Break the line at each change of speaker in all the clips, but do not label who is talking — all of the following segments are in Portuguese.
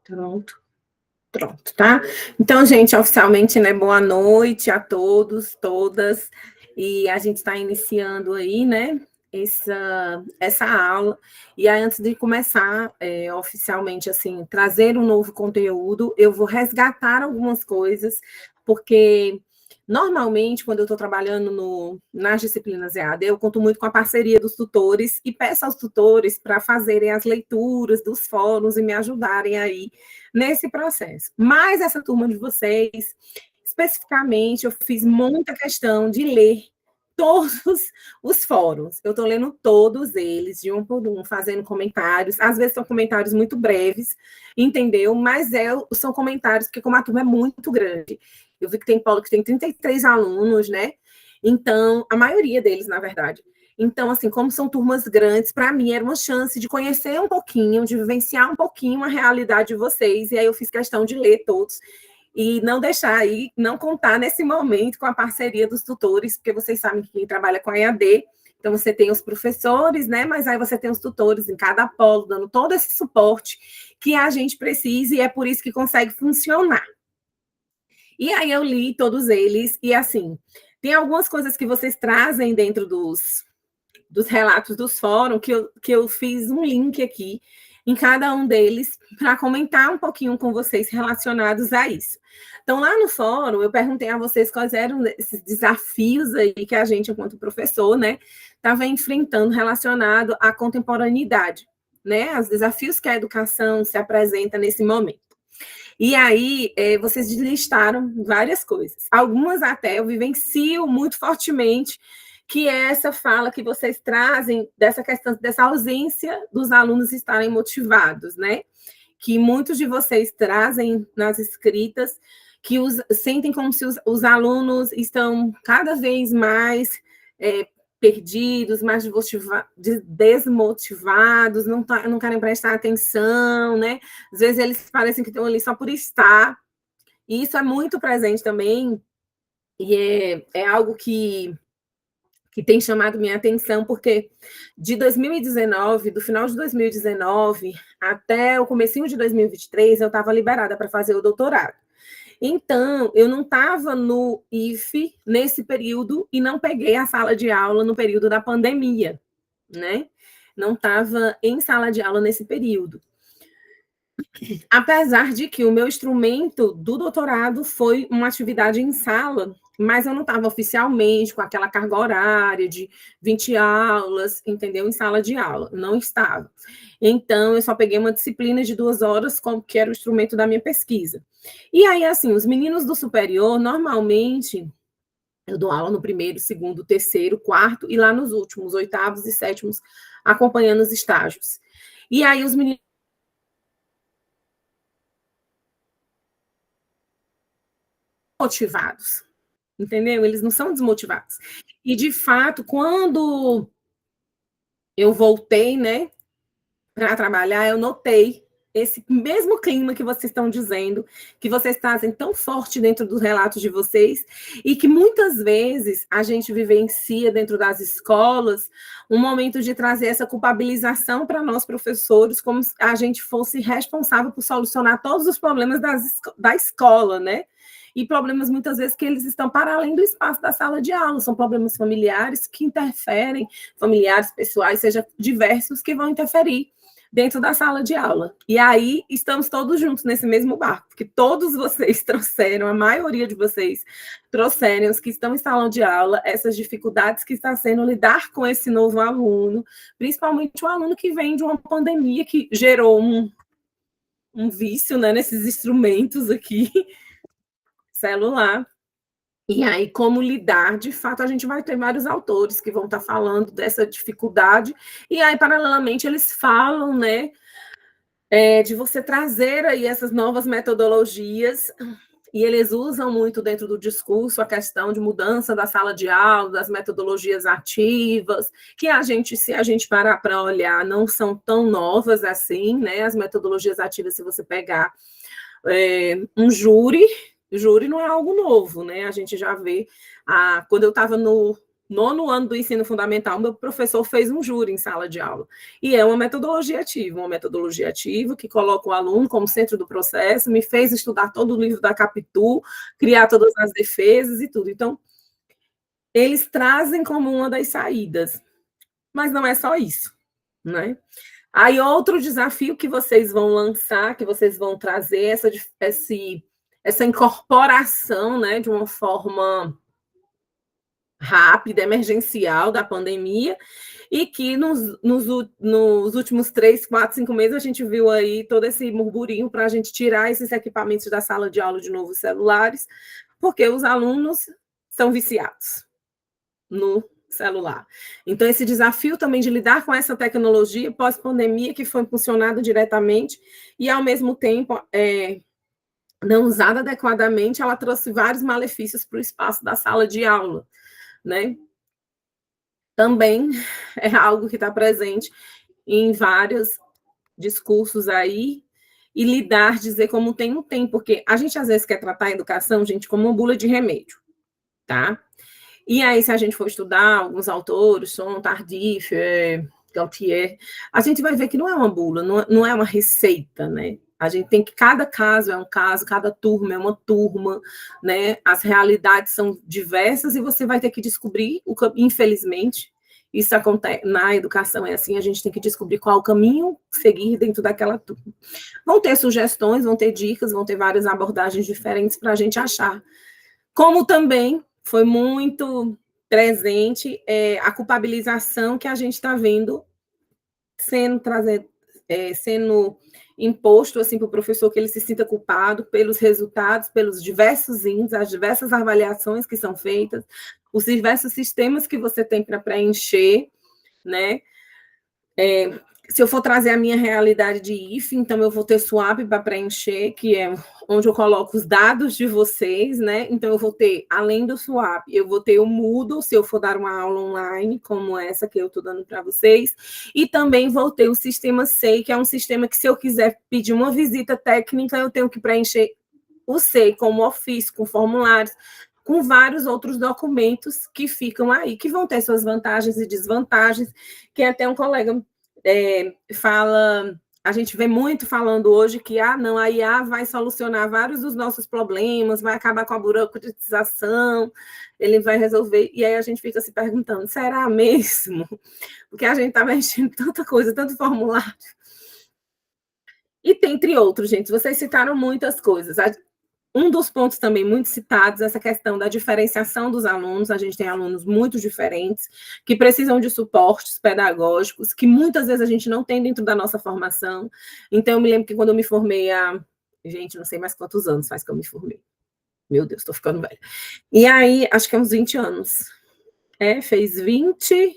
Pronto, pronto, tá? Então, gente, oficialmente, né, boa noite a todos, todas, e a gente está iniciando aí, né, essa aula, e aí antes de começar, oficialmente, assim, trazer um novo conteúdo, eu vou resgatar algumas coisas, porque normalmente, quando eu estou trabalhando nas disciplinas EAD, eu conto muito com a parceria dos tutores e peço aos tutores para fazerem as leituras dos fóruns e me ajudarem aí nesse processo. Mas essa turma de vocês, especificamente, eu fiz muita questão de ler todos os fóruns. Eu estou lendo todos eles, de um por um, fazendo comentários. Às vezes são comentários muito breves, entendeu? Mas são comentários, porque como a turma é muito grande, eu vi que tem polo que tem 33 alunos, né? Então, a maioria deles, na verdade. Então, assim, como são turmas grandes, para mim era uma chance de conhecer um pouquinho, de vivenciar um pouquinho a realidade de vocês, e aí eu fiz questão de ler todos, e não deixar aí, não contar nesse momento com a parceria dos tutores, porque vocês sabem que quem trabalha com a EAD, então você tem os professores, né, mas aí você tem os tutores em cada polo, dando todo esse suporte que a gente precisa, e é por isso que consegue funcionar. E aí eu li todos eles, e assim, tem algumas coisas que vocês trazem dentro dos relatos dos fóruns, que eu fiz um link aqui em cada um deles para comentar um pouquinho com vocês relacionados a isso. Então, lá no fórum, eu perguntei a vocês quais eram esses desafios aí que a gente, enquanto professor, né, estava enfrentando relacionado à contemporaneidade, né, os desafios que a educação se apresenta nesse momento. E aí, vocês listaram várias coisas. Algumas até eu vivencio muito fortemente, que é essa fala que vocês trazem dessa questão, dessa ausência dos alunos estarem motivados, né? Que muitos de vocês trazem nas escritas, que sentem como se os alunos estão cada vez mais perdidos, mais desmotivados, não querem prestar atenção, né? Às vezes eles parecem que estão ali só por estar, e isso é muito presente também, e é algo que tem chamado minha atenção, porque de 2019, do final de 2019 até o comecinho de 2023, eu estava liberada para fazer o doutorado. Então, eu não estava no IFE nesse período e não peguei a sala de aula no período da pandemia, né? Não estava em sala de aula nesse período. Apesar de que o meu instrumento do doutorado foi uma atividade em sala, mas eu não estava oficialmente com aquela carga horária de 20 aulas, entendeu? Em sala de aula, não estava. Então, eu só peguei uma disciplina de 2 horas, que era o instrumento da minha pesquisa. E aí, assim, os meninos do superior, normalmente, eu dou aula no primeiro, segundo, terceiro, quarto, e lá nos últimos, oitavos e sétimos, acompanhando os estágios. E aí, os meninos motivados, entendeu? Eles não são desmotivados. E, de fato, quando eu voltei, né, para trabalhar, eu notei esse mesmo clima que vocês estão dizendo, que vocês trazem tão forte dentro dos relatos de vocês, e que muitas vezes a gente vivencia dentro das escolas um momento de trazer essa culpabilização para nós professores, como se a gente fosse responsável por solucionar todos os problemas da escola, né? E problemas, muitas vezes, que eles estão para além do espaço da sala de aula, são problemas familiares que interferem, familiares, pessoais, seja diversos, que vão interferir dentro da sala de aula. E aí, estamos todos juntos nesse mesmo barco, porque todos vocês trouxeram, a maioria de vocês trouxeram, os que estão em sala de aula, essas dificuldades que está sendo lidar com esse novo aluno, principalmente o aluno que vem de uma pandemia que gerou um vício, né, nesses instrumentos aqui, celular. E aí, como lidar, de fato, a gente vai ter vários autores que vão estar falando dessa dificuldade, e aí, paralelamente, eles falam, né, de você trazer aí essas novas metodologias, e eles usam muito dentro do discurso a questão de mudança da sala de aula, das metodologias ativas, que se a gente parar para olhar, não são tão novas assim, né, as metodologias ativas, se você pegar um júri não é algo novo, né? A gente já vê, quando eu estava nono ano do ensino fundamental, meu professor fez um júri em sala de aula. E é uma metodologia ativa que coloca o aluno como centro do processo, me fez estudar todo o livro da Capitu, criar todas as defesas e tudo. Então, eles trazem como uma das saídas, mas não é só isso, né? Aí, outro desafio que vocês vão lançar, que vocês vão trazer, essa incorporação, né, de uma forma rápida, emergencial da pandemia, e que nos últimos 3, 4, 5 meses a gente viu aí todo esse murmurinho para a gente tirar esses equipamentos da sala de aula de novo, celulares, porque os alunos estão viciados no celular. Então, esse desafio também de lidar com essa tecnologia pós-pandemia, que foi impulsionada diretamente, e ao mesmo tempo não usada adequadamente, ela trouxe vários malefícios para o espaço da sala de aula, né? Também é algo que está presente em vários discursos aí, e lidar, dizer como tem, porque a gente às vezes quer tratar a educação, gente, como uma bula de remédio, tá? E aí, se a gente for estudar alguns autores, Son, Tardif, Gautier, a gente vai ver que não é uma bula, não é uma receita, né? A gente tem que, cada caso é um caso, cada turma é uma turma, né? As realidades são diversas e você vai ter que descobrir, infelizmente, isso acontece na educação, é assim, a gente tem que descobrir qual o caminho seguir dentro daquela turma. Vão ter sugestões, vão ter dicas, vão ter várias abordagens diferentes para a gente achar. Como também foi muito presente a culpabilização que a gente está vendo sendo imposto assim, para o professor, que ele se sinta culpado pelos resultados, pelos diversos índices, as diversas avaliações que são feitas, os diversos sistemas que você tem para preencher, né? Se eu for trazer a minha realidade de IF, então eu vou ter SWAP para preencher, que é onde eu coloco os dados de vocês, né? Então eu vou ter, além do SWAP, eu vou ter o Moodle, se eu for dar uma aula online, como essa que eu estou dando para vocês, e também vou ter o sistema SEI, que é um sistema que, se eu quiser pedir uma visita técnica, eu tenho que preencher o SEI como ofício, com formulários, com vários outros documentos que ficam aí, que vão ter suas vantagens e desvantagens, que até um colega fala, a gente vê muito falando hoje que não, a IA vai solucionar vários dos nossos problemas, vai acabar com a burocratização, ele vai resolver, e aí a gente fica se perguntando, será mesmo? Porque a gente está mexendo tanta coisa, tanto formulário. E tem, entre outros, gente, vocês citaram muitas coisas. Um dos pontos também muito citados, essa questão da diferenciação dos alunos. A gente tem alunos muito diferentes, que precisam de suportes pedagógicos, que muitas vezes a gente não tem dentro da nossa formação. Então, eu me lembro que quando eu me formei gente, não sei mais quantos anos faz que eu me formei. Meu Deus, estou ficando velha. E aí, acho que é uns 20 anos. Fez 20...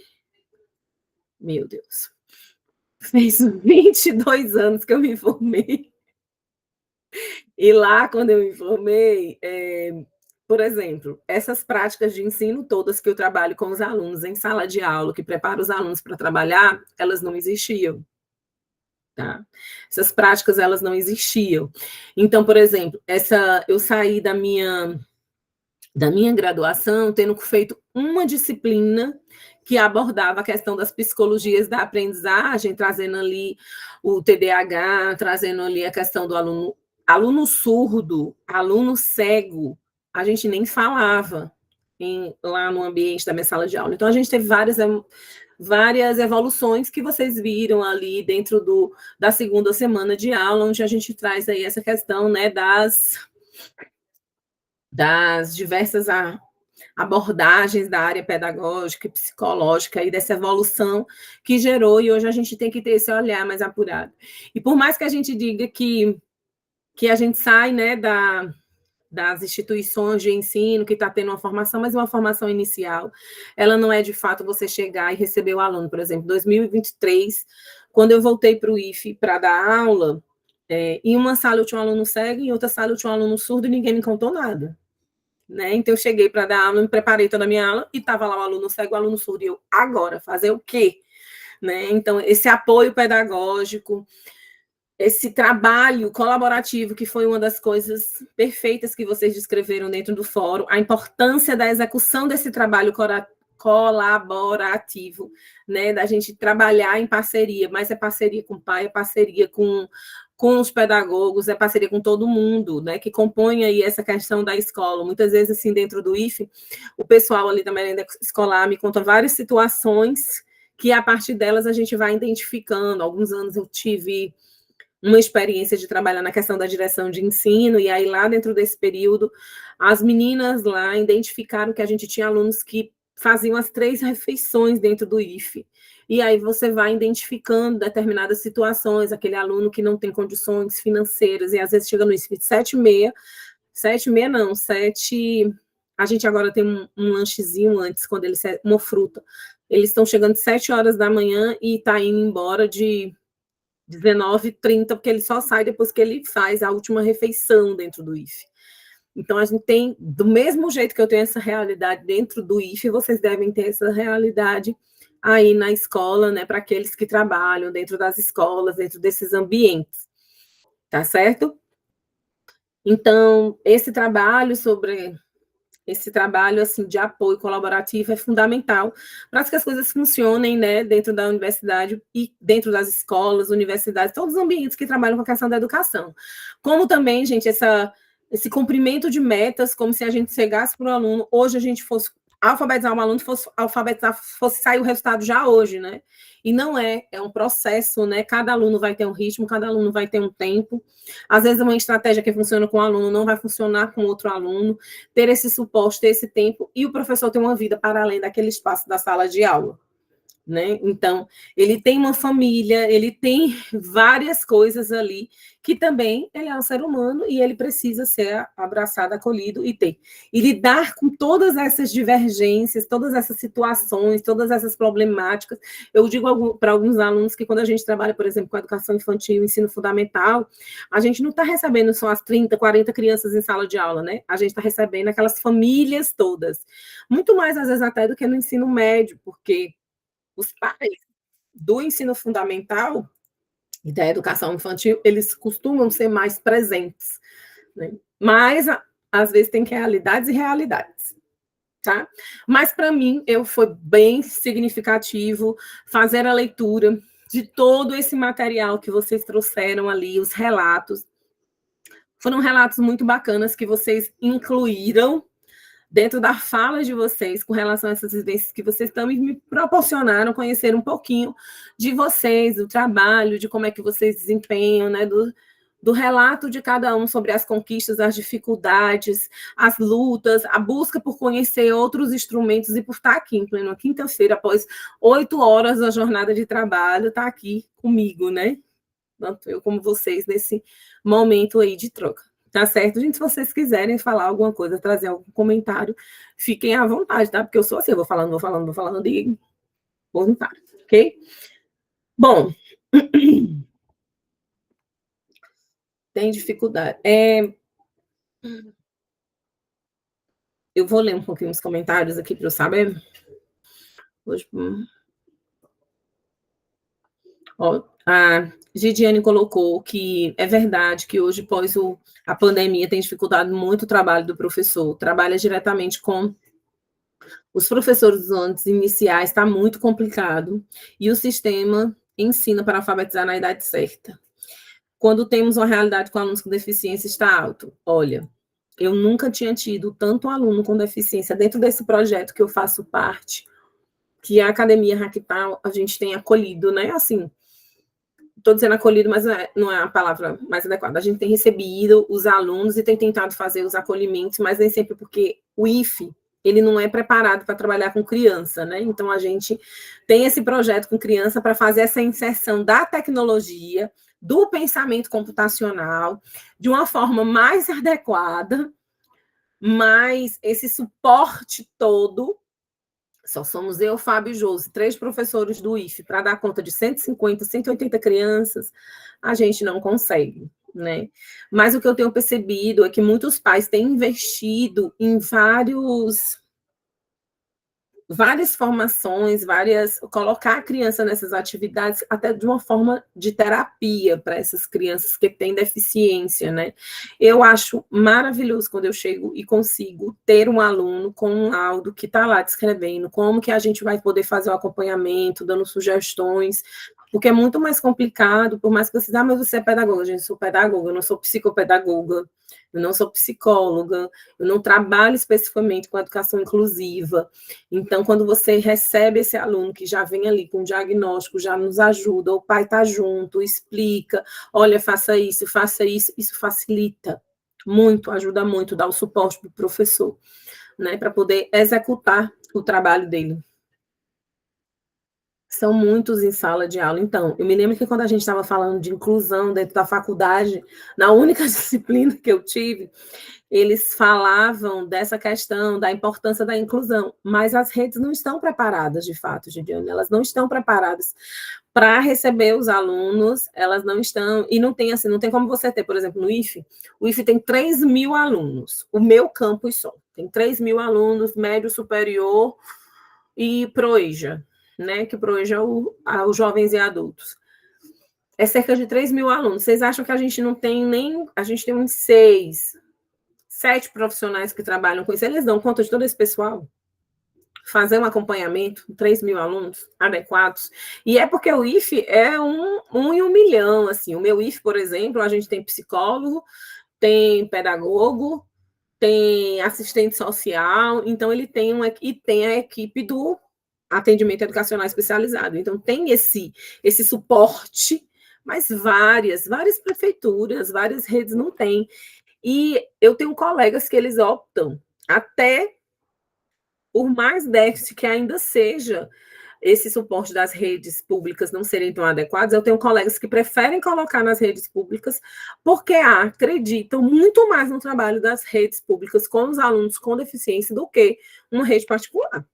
Meu Deus. Fez 22 anos que eu me formei. E lá, quando eu me formei, por exemplo, essas práticas de ensino todas que eu trabalho com os alunos em sala de aula, que preparo os alunos para trabalhar, elas não existiam. Tá? Essas práticas, elas não existiam. Então, por exemplo, eu saí da minha graduação tendo feito uma disciplina que abordava a questão das psicologias da aprendizagem, trazendo ali o TDAH, trazendo ali a questão do aluno surdo, aluno cego, a gente nem falava lá no ambiente da minha sala de aula. Então, a gente teve várias evoluções que vocês viram ali dentro da segunda semana de aula, onde a gente traz aí essa questão, né, das diversas abordagens da área pedagógica e psicológica e dessa evolução que gerou, e hoje a gente tem que ter esse olhar mais apurado. E por mais que a gente diga que a gente sai, né, das instituições de ensino, que está tendo uma formação, mas uma formação inicial, ela não é de fato você chegar e receber o aluno. Por exemplo, em 2023, quando eu voltei para o IFE para dar aula, em uma sala eu tinha um aluno cego, em outra sala eu tinha um aluno surdo e ninguém me contou nada. Né? Então, eu cheguei para dar aula, me preparei toda a minha aula e estava lá o aluno cego, o aluno surdo, e eu, agora, fazer o quê? Né? Então, esse apoio pedagógico, esse trabalho colaborativo, que foi uma das coisas perfeitas que vocês descreveram dentro do fórum, a importância da execução desse trabalho colaborativo, né, da gente trabalhar em parceria, mas é parceria com o pai, é parceria com os pedagogos, é parceria com todo mundo, né, que compõe aí essa questão da escola. Muitas vezes, assim, dentro do IFE, o pessoal ali da merenda escolar me conta várias situações que, a partir delas, a gente vai identificando. Alguns anos eu tive uma experiência de trabalhar na questão da direção de ensino, e aí lá dentro desse período, as meninas lá identificaram que a gente tinha alunos que faziam as 3 refeições dentro do IFE, e aí você vai identificando determinadas situações, aquele aluno que não tem condições financeiras, e às vezes chega no IFE de 7h30, 7h30 não, 7, a gente agora tem um lanchezinho antes, quando eles, uma fruta, eles estão chegando de 7 horas da manhã e tá indo embora de 19h30, porque ele só sai depois que ele faz a última refeição dentro do IFE. Então, a gente tem, do mesmo jeito que eu tenho essa realidade dentro do IFE, vocês devem ter essa realidade aí na escola, né, para aqueles que trabalham dentro das escolas, dentro desses ambientes, tá certo? Então, esse trabalho assim de apoio colaborativo é fundamental para que as coisas funcionem, né, dentro da universidade e dentro das escolas, universidades, todos os ambientes que trabalham com a questão da educação. Como também, gente, esse cumprimento de metas, como se a gente chegasse para o aluno, hoje a gente fosse alfabetizar um aluno, fosse sair o resultado já hoje, né? E não é um processo, né? Cada aluno vai ter um ritmo, cada aluno vai ter um tempo. Às vezes uma estratégia que funciona com um aluno não vai funcionar com outro aluno. Ter esse suporte, ter esse tempo, e o professor ter uma vida para além daquele espaço da sala de aula, né? Então, ele tem uma família, ele tem várias coisas ali, que também ele é um ser humano e ele precisa ser abraçado, acolhido e lidar com todas essas divergências, todas essas situações, todas essas problemáticas. Eu digo para alguns alunos que quando a gente trabalha, por exemplo, com a educação infantil, ensino fundamental, a gente não está recebendo só as 30, 40 crianças em sala de aula, né? A gente está recebendo aquelas famílias todas. Muito mais, às vezes, até do que no ensino médio, porque os pais do ensino fundamental e da educação infantil, eles costumam ser mais presentes, né? Mas, às vezes, tem realidades e realidades, tá? Mas, para mim, foi bem significativo fazer a leitura de todo esse material que vocês trouxeram ali, os relatos. Foram relatos muito bacanas que vocês incluíram dentro da fala de vocês com relação a essas vivências que vocês também me proporcionaram conhecer um pouquinho de vocês, do trabalho, de como é que vocês desempenham, né, do relato de cada um sobre as conquistas, as dificuldades, as lutas, a busca por conhecer outros instrumentos e por estar aqui em plena quinta-feira, após 8 horas da jornada de trabalho, estar aqui comigo, né? Tanto eu como vocês nesse momento aí de troca. Tá certo, gente? Se vocês quiserem falar alguma coisa, trazer algum comentário, fiquem à vontade, tá? Porque eu sou assim, eu vou falando e voluntário, ok? Bom, tem dificuldade. Eu vou ler um pouquinho os comentários aqui para eu saber. Hoje, ó, a Gidiane colocou que é verdade que hoje, após a pandemia, tem dificultado muito o trabalho do professor, trabalha diretamente com os professores dos anos iniciais, está muito complicado, e o sistema ensina para alfabetizar na idade certa. Quando temos uma realidade com alunos com deficiência, está alto. Olha, eu nunca tinha tido tanto aluno com deficiência dentro desse projeto que eu faço parte, que a Academia Ractal, a gente tem acolhido, né? Assim, estou dizendo acolhido, mas não é a palavra mais adequada. A gente tem recebido os alunos e tem tentado fazer os acolhimentos, mas nem sempre, porque o IFE, ele não é preparado para trabalhar com criança, né? Então, a gente tem esse projeto com criança para fazer essa inserção da tecnologia, do pensamento computacional, de uma forma mais adequada, mas esse suporte todo, só somos eu, Fábio e Josi, 3 professores do IFE, para dar conta de 150, 180 crianças, a gente não consegue, né? Mas o que eu tenho percebido é que muitos pais têm investido em várias formações, colocar a criança nessas atividades, até de uma forma de terapia para essas crianças que têm deficiência, né? Eu acho maravilhoso quando eu chego e consigo ter um aluno com um laudo que está lá descrevendo como que a gente vai poder fazer o acompanhamento, dando sugestões, porque é muito mais complicado, por mais que você mas você é pedagoga, gente, eu sou pedagoga, eu não sou psicopedagoga, eu não sou psicóloga, eu não trabalho especificamente com educação inclusiva. Então, quando você recebe esse aluno que já vem ali com diagnóstico, já nos ajuda, o pai está junto, explica, olha, faça isso, isso facilita muito, ajuda muito, dá o suporte para o professor, né, para poder executar o trabalho dele. São muitos em sala de aula. Então, eu me lembro que quando a gente estava falando de inclusão dentro da faculdade, na única disciplina que eu tive, eles falavam dessa questão da importância da inclusão, mas as redes não estão preparadas, de fato, Gidiane, elas não estão preparadas para receber os alunos, elas não estão, e não tem assim, não tem como você ter, por exemplo, no IFE, o IFE tem 3.000 alunos, o meu campus só, tem 3.000 alunos, médio, superior e ProEja, né, que ProEja é os jovens e adultos. É cerca de 3.000 alunos. Vocês acham que a gente não tem nem... A gente tem uns 7 profissionais que trabalham com isso. Eles dão conta de todo esse pessoal? Fazer um acompanhamento, 3.000 alunos adequados. E é porque o IFE é um em 1 milhão. Assim. O meu IFE, por exemplo, a gente tem psicólogo, tem pedagogo, tem assistente social. Então, ele tem e tem a equipe do atendimento educacional especializado. Então, tem esse suporte, mas várias prefeituras, várias redes não têm. E eu tenho colegas que eles optam, até por mais déficit que ainda seja esse suporte das redes públicas não serem tão adequados, eu tenho colegas que preferem colocar nas redes públicas porque acreditam muito mais no trabalho das redes públicas com os alunos com deficiência do que uma rede particular.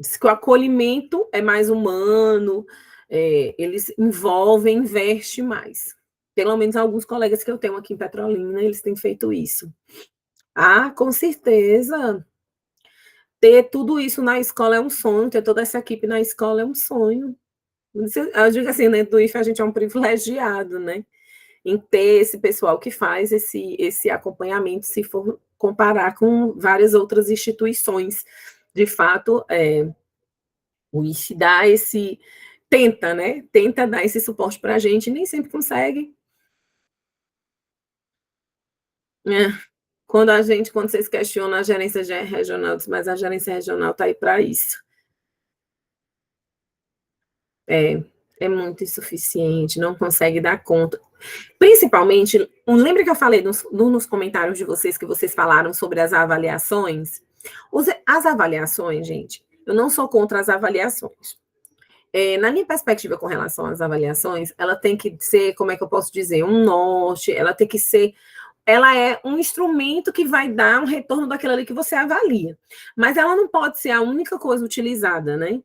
Diz que o acolhimento é mais humano, eles investem mais. Pelo menos alguns colegas que eu tenho aqui em Petrolina, eles têm feito isso. Ah, com certeza. Ter tudo isso na escola é um sonho, ter toda essa equipe na escola é um sonho. Eu digo assim, dentro do IFE a gente é um privilegiado, né? Em ter esse pessoal que faz esse acompanhamento, se for comparar com várias outras instituições. De fato, o IFE dá tenta, né? Tenta dar esse suporte para a gente, nem sempre consegue. Quando vocês questionam a gerência regional, mas a gerência regional está aí para isso. É muito insuficiente, não consegue dar conta. Principalmente, lembra que eu falei nos comentários de vocês, que vocês falaram sobre as avaliações? As avaliações, gente, eu não sou contra as avaliações. Na minha perspectiva com relação às avaliações, ela tem que ser, como é que eu posso dizer, um norte, ela é um instrumento que vai dar um retorno daquilo ali que você avalia. Mas ela não pode ser a única coisa utilizada, né?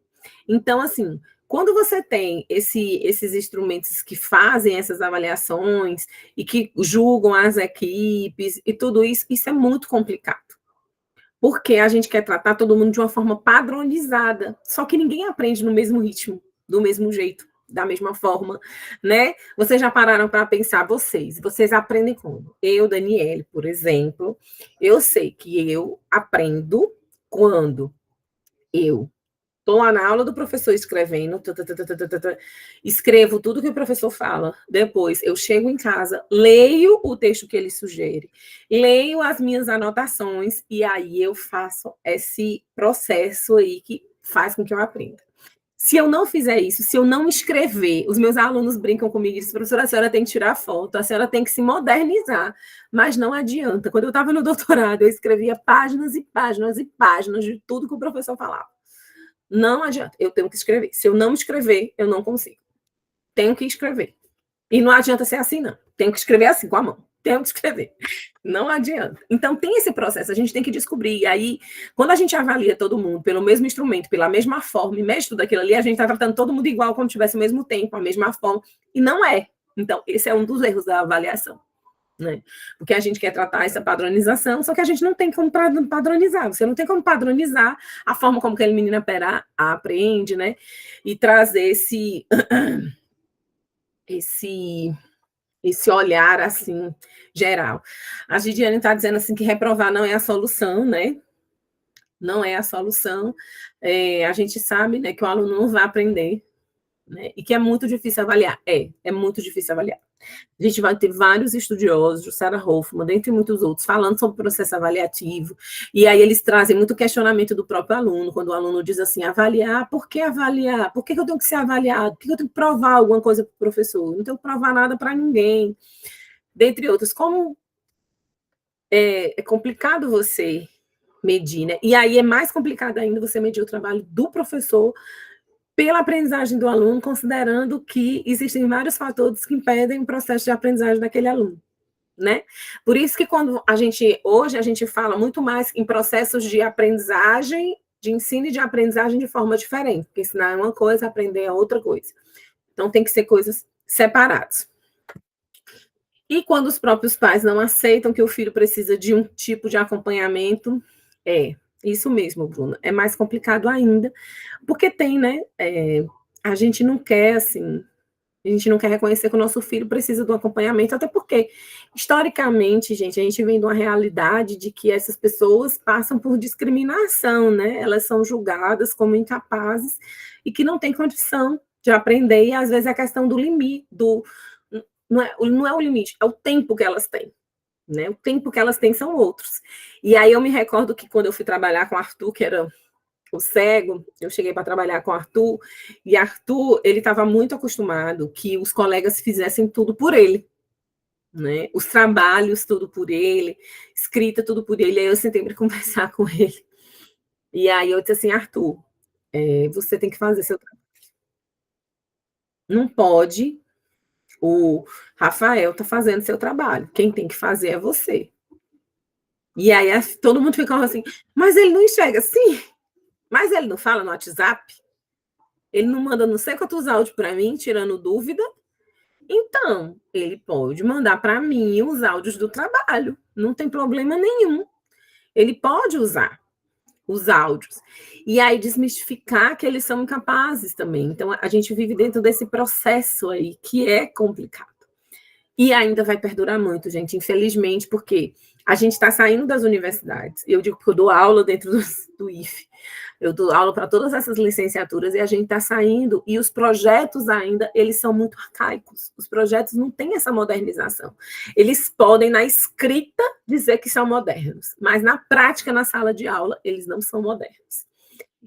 Então, assim, quando você tem esses instrumentos que fazem essas avaliações e que julgam as equipes e tudo isso, isso é muito complicado. Porque a gente quer tratar todo mundo de uma forma padronizada, só que ninguém aprende no mesmo ritmo, do mesmo jeito, da mesma forma, né? Vocês já pararam para pensar, vocês aprendem como? Eu, Daniele, por exemplo, eu sei que eu aprendo quando eu estou lá na aula do professor escrevendo, escrevo tudo que o professor fala. Depois eu chego em casa, leio o texto que ele sugere, leio as minhas anotações e aí eu faço esse processo aí que faz com que eu aprenda. Se eu não fizer isso, se eu não escrever, os meus alunos brincam comigo e dizem, professora, a senhora tem que tirar foto, a senhora tem que se modernizar, mas não adianta. Quando eu estava no doutorado, eu escrevia páginas e páginas e páginas de tudo que o professor falava. Não adianta, eu tenho que escrever. Se eu não escrever, eu não consigo. Tenho que escrever. E não adianta ser assim, não. Tenho que escrever assim, com a mão. Tenho que escrever. Não adianta. Então, tem esse processo, a gente tem que descobrir. E aí, quando a gente avalia todo mundo pelo mesmo instrumento, pela mesma forma, e mexe tudo aquilo ali, a gente está tratando todo mundo igual, como tivesse o mesmo tempo, a mesma forma. E não é. Então, esse é um dos erros da avaliação. né? Porque a gente quer tratar essa padronização, só que a gente não tem como padronizar. Você não tem como padronizar a forma como aquele menino aprende, né? E trazer esse, esse olhar assim geral. A Gidiane está dizendo assim que reprovar não é a solução, né? Não é a solução. A gente sabe, né, que o aluno não vai aprender, né? E que é muito difícil avaliar. É muito difícil avaliar. A gente vai ter vários estudiosos, Sarah Hoffman, dentre muitos outros, falando sobre o processo avaliativo, e aí eles trazem muito questionamento do próprio aluno, quando o aluno diz assim, avaliar? Por que avaliar? Por que eu tenho que ser avaliado? Por que eu tenho que provar alguma coisa para o professor? Eu não tenho que provar nada para ninguém, dentre outros. Como é complicado você medir, né? E aí é mais complicado ainda você medir o trabalho do professor pela aprendizagem do aluno, considerando que existem vários fatores que impedem o processo de aprendizagem daquele aluno, né? Por isso que hoje a gente fala muito mais em processos de aprendizagem, de ensino e de aprendizagem de forma diferente, porque ensinar é uma coisa, aprender é outra coisa. Então tem que ser coisas separadas. E quando os próprios pais não aceitam que o filho precisa de um tipo de acompanhamento, isso mesmo, Bruna, é mais complicado ainda, porque tem, né? A gente não quer, assim, a gente não quer reconhecer que o nosso filho precisa do acompanhamento, até porque, historicamente, gente, a gente vem de uma realidade de que essas pessoas passam por discriminação, né? Elas são julgadas como incapazes e que não têm condição de aprender, e às vezes é a questão do limite, não é o limite, é o tempo que elas têm. Né? O tempo que elas têm são outros. E aí eu me recordo que quando eu fui trabalhar com o Arthur, que era o cego, eu cheguei para trabalhar com o Arthur, e Arthur, ele estava muito acostumado que os colegas fizessem tudo por ele, né? Os trabalhos, tudo por ele, escrita, tudo por ele. Aí eu sentei para conversar com ele. E aí eu disse assim, Arthur, você tem que fazer seu trabalho. Não pode o Rafael tá fazendo seu trabalho. Quem tem que fazer é você. E aí todo mundo ficava assim, mas ele não enxerga assim? Mas ele não fala no WhatsApp? Ele não manda não sei quantos áudios para mim, tirando dúvida? Então, ele pode mandar para mim os áudios do trabalho. Não tem problema nenhum. Ele pode usar os áudios. E aí desmistificar que eles são incapazes também. Então, a gente vive dentro desse processo aí que é complicado. E ainda vai perdurar muito, gente, infelizmente, porque a gente está saindo das universidades. Eu digo que eu dou aula dentro do IFE. Eu dou aula para todas essas licenciaturas e a gente está saindo, e os projetos ainda, eles são muito arcaicos. Os projetos não têm essa modernização. Eles podem, na escrita, dizer que são modernos, mas na prática, na sala de aula, eles não são modernos.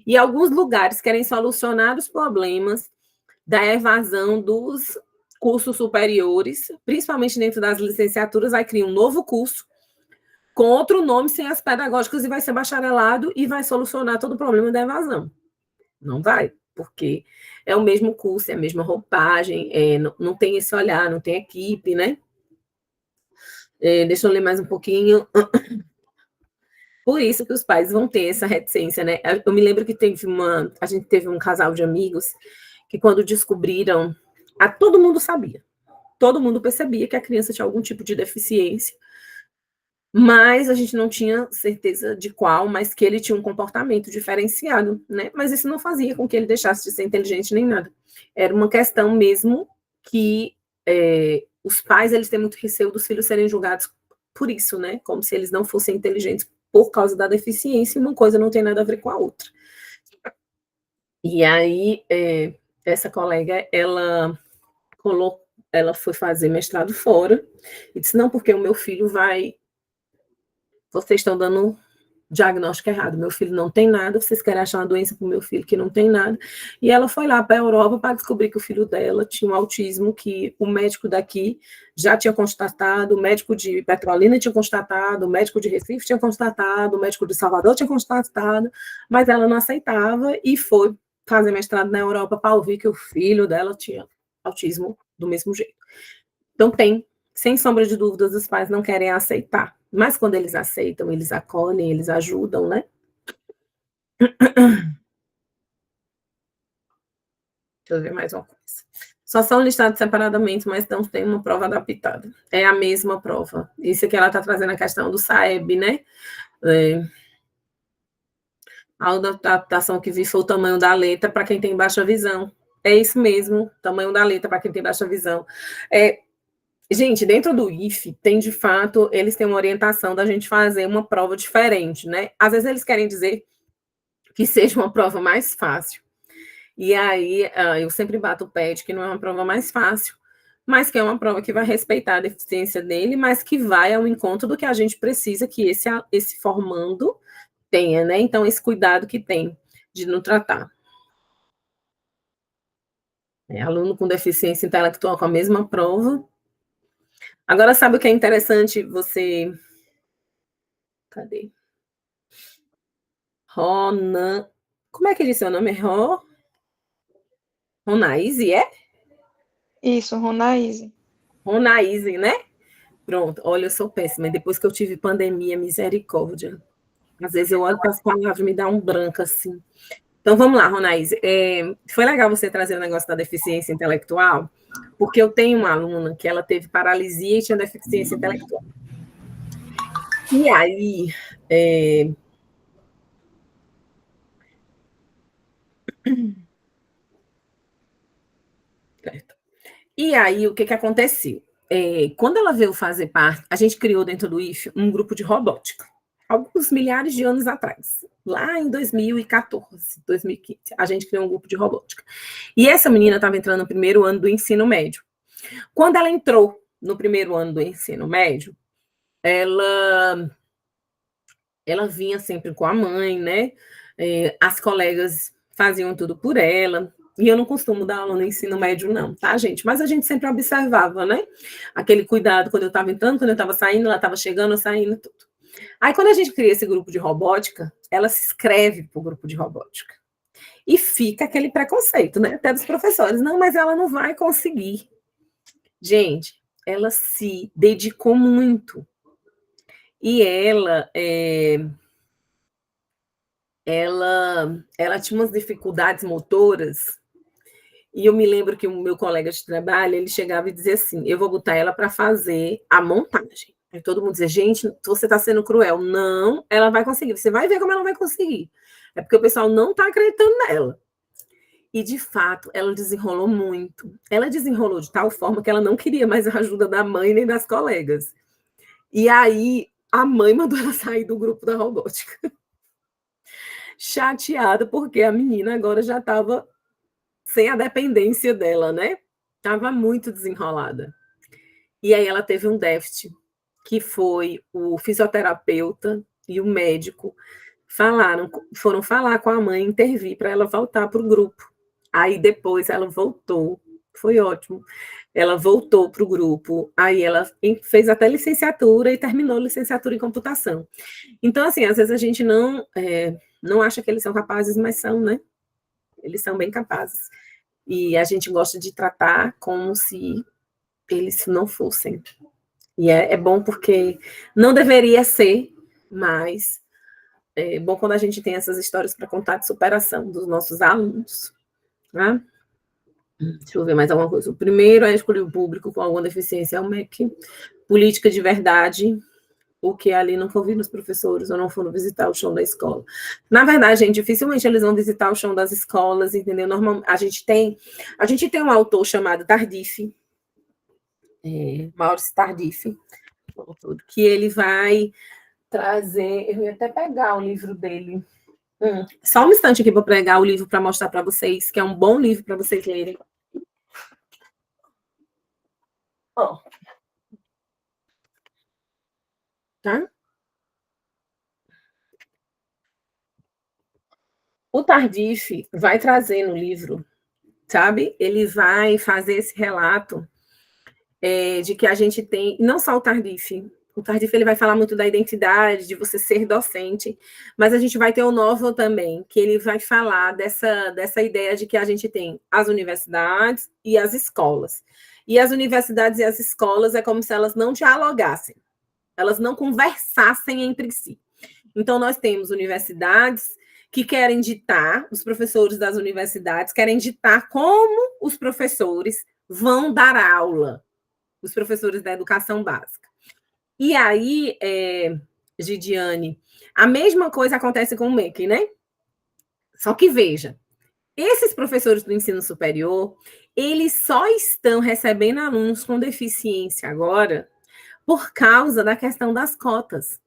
E alguns lugares querem solucionar os problemas da evasão dos cursos superiores, principalmente dentro das licenciaturas, vai criar um novo curso com outro nome, sem as pedagógicas, e vai ser bacharelado e vai solucionar todo o problema da evasão. Não vai, porque é o mesmo curso, é a mesma roupagem, não tem esse olhar, não tem equipe, né? Deixa eu ler mais um pouquinho. Por isso que os pais vão ter essa reticência, né? Eu me lembro que a gente teve um casal de amigos que quando descobriram, todo mundo sabia, todo mundo percebia que a criança tinha algum tipo de deficiência, mas a gente não tinha certeza de qual, mas que ele tinha um comportamento diferenciado, né? Mas isso não fazia com que ele deixasse de ser inteligente nem nada. Era uma questão mesmo que os pais, eles têm muito receio dos filhos serem julgados por isso, né? Como se eles não fossem inteligentes por causa da deficiência, e uma coisa não tem nada a ver com a outra. E aí, essa colega, ela foi fazer mestrado fora, e disse, não, porque o meu filho vocês estão dando diagnóstico errado, meu filho não tem nada, vocês querem achar uma doença para o meu filho que não tem nada. E ela foi lá para a Europa para descobrir que o filho dela tinha um autismo que o médico daqui já tinha constatado, o médico de Petrolina tinha constatado, o médico de Recife tinha constatado, o médico de Salvador tinha constatado, mas ela não aceitava e foi fazer mestrado na Europa para ouvir que o filho dela tinha autismo do mesmo jeito. Então sem sombra de dúvidas, os pais não querem aceitar. Mas quando eles aceitam, eles acolhem, eles ajudam, né? Deixa eu ver mais uma coisa. Só são listados separadamente, mas não tem uma prova adaptada. É a mesma prova. Isso aqui ela está trazendo a questão do SAEB, né? A adaptação que vi foi o tamanho da letra para quem tem baixa visão. É isso mesmo, tamanho da letra para quem tem baixa visão. Gente, dentro do IFE, tem de fato, eles têm uma orientação da gente fazer uma prova diferente, né? Às vezes eles querem dizer que seja uma prova mais fácil. E aí, eu sempre bato o pé de que não é uma prova mais fácil, mas que é uma prova que vai respeitar a deficiência dele, mas que vai ao encontro do que a gente precisa que esse formando tenha, né? Então, esse cuidado que tem de não tratar. Aluno com deficiência intelectual com a mesma prova. Agora, sabe o que é interessante você... Cadê? Ronan... Como é que diz seu nome? Ronaíse, é?
Isso, Ronaíse.
Ronaíse, né? Pronto. Olha, eu sou péssima. Depois que eu tive pandemia, misericórdia. Às vezes eu olho para as palavras e me dá um branco assim. Então, vamos lá, Ronaíse. Foi legal você trazer o negócio da deficiência intelectual, porque eu tenho uma aluna que ela teve paralisia e tinha deficiência intelectual. E aí... Certo. E aí, o que aconteceu? Quando ela veio fazer parte, a gente criou dentro do IFE um grupo de robótica, alguns milhares de anos atrás, lá em 2014, 2015, a gente criou um grupo de robótica. E essa menina estava entrando no primeiro ano do ensino médio. Quando ela entrou no primeiro ano do ensino médio, ela vinha sempre com a mãe, né? As colegas faziam tudo por ela. E eu não costumo dar aula no ensino médio, não, tá, gente? Mas a gente sempre observava, né? Aquele cuidado quando eu estava entrando, quando eu estava saindo, ela estava chegando, saindo, tudo. Aí, quando a gente cria esse grupo de robótica, ela se inscreve para o grupo de robótica. E fica aquele preconceito, né? Até dos professores. Não, mas ela não vai conseguir. Gente, ela se dedicou muito. E ela tinha umas dificuldades motoras, e eu me lembro que o meu colega de trabalho, ele chegava e dizia assim, eu vou botar ela para fazer a montagem. Aí todo mundo dizia, gente, você está sendo cruel. Não, ela vai conseguir, você vai ver como ela vai conseguir. É porque o pessoal não está acreditando nela. E, de fato, ela desenrolou muito. Ela desenrolou de tal forma que ela não queria mais a ajuda da mãe nem das colegas. E aí, a mãe mandou ela sair do grupo da robótica. Chateada, porque a menina agora já estava sem a dependência dela, né? Estava muito desenrolada. E aí ela teve um déficit, que foi o fisioterapeuta e o médico foram falar com a mãe, intervir para ela voltar para o grupo. Aí depois ela voltou, foi ótimo. Ela voltou para o grupo, aí ela fez até licenciatura e terminou licenciatura em computação. Então, assim, às vezes a gente não acha que eles são capazes, mas são, né? Eles são bem capazes. E a gente gosta de tratar como se eles não fossem. E é bom porque não deveria ser, mas é bom quando a gente tem essas histórias para contar de superação dos nossos alunos. Né? Deixa eu ver mais alguma coisa. O primeiro é escolher o público com alguma deficiência, é o MEC. Política de verdade, o que ali não convida os professores ou não foram visitar o chão da escola. Na verdade, gente, dificilmente eles vão visitar o chão das escolas, entendeu? Normalmente, a gente tem um autor chamado Tardif, Maurício Tardif, que ele vai trazer, eu ia até pegar o livro dele. Só um instante aqui para pegar o livro para mostrar para vocês, que é um bom livro para vocês lerem. Ó. Tá? O Tardif vai trazer no livro, sabe? Ele vai fazer esse relato de que a gente tem, não só o Tardif ele vai falar muito da identidade, de você ser docente, mas a gente vai ter o Novo também, que ele vai falar dessa ideia de que a gente tem as universidades e as escolas. E as universidades e as escolas é como se elas não dialogassem, elas não conversassem entre si. Então, nós temos universidades que querem ditar, os professores das universidades querem ditar como os professores vão dar aula, os professores da educação básica. E aí, Gidiane, a mesma coisa acontece com o MEC, né? Só que veja, esses professores do ensino superior, eles só estão recebendo alunos com deficiência agora por causa da questão das cotas.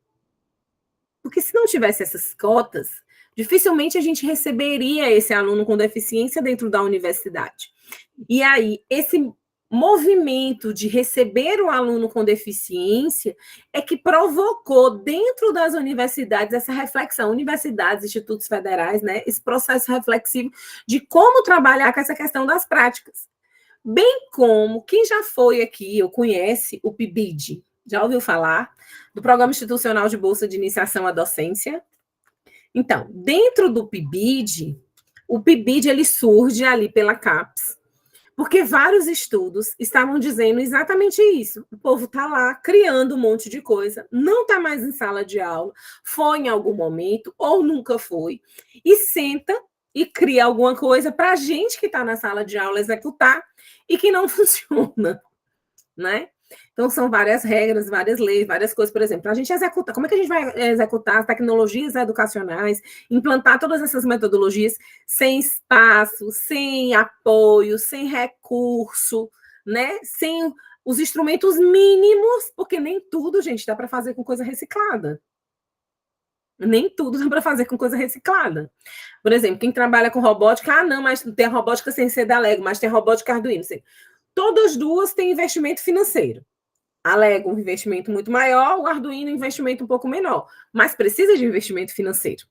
Porque se não tivesse essas cotas, dificilmente a gente receberia esse aluno com deficiência dentro da universidade. E aí, esse movimento de receber o aluno com deficiência é que provocou dentro das universidades essa reflexão, universidades, institutos federais, né, esse processo reflexivo de como trabalhar com essa questão das práticas. Bem como quem já foi aqui ou conhece o PIBID, já ouviu falar do Programa Institucional de Bolsa de Iniciação à Docência? Então, dentro do PIBID, o PIBID ele surge ali pela CAPES, porque vários estudos estavam dizendo exatamente isso. O povo está lá criando um monte de coisa, não está mais em sala de aula, foi em algum momento ou nunca foi, e senta e cria alguma coisa para a gente que está na sala de aula executar e que não funciona, né? Então, são várias regras, várias leis, várias coisas. Por exemplo, a gente executa, como é que a gente vai executar as tecnologias educacionais, implantar todas essas metodologias sem espaço, sem apoio, sem recurso, né? Sem os instrumentos mínimos, porque nem tudo, gente, dá para fazer com coisa reciclada. Nem tudo dá para fazer com coisa reciclada. Por exemplo, quem trabalha com robótica, não, mas tem a robótica sem ser da Lego, mas tem a robótica Arduino. Todas duas têm investimento financeiro. A Lego, um investimento muito maior, o Arduino, um investimento um pouco menor, mas precisa de investimento financeiro,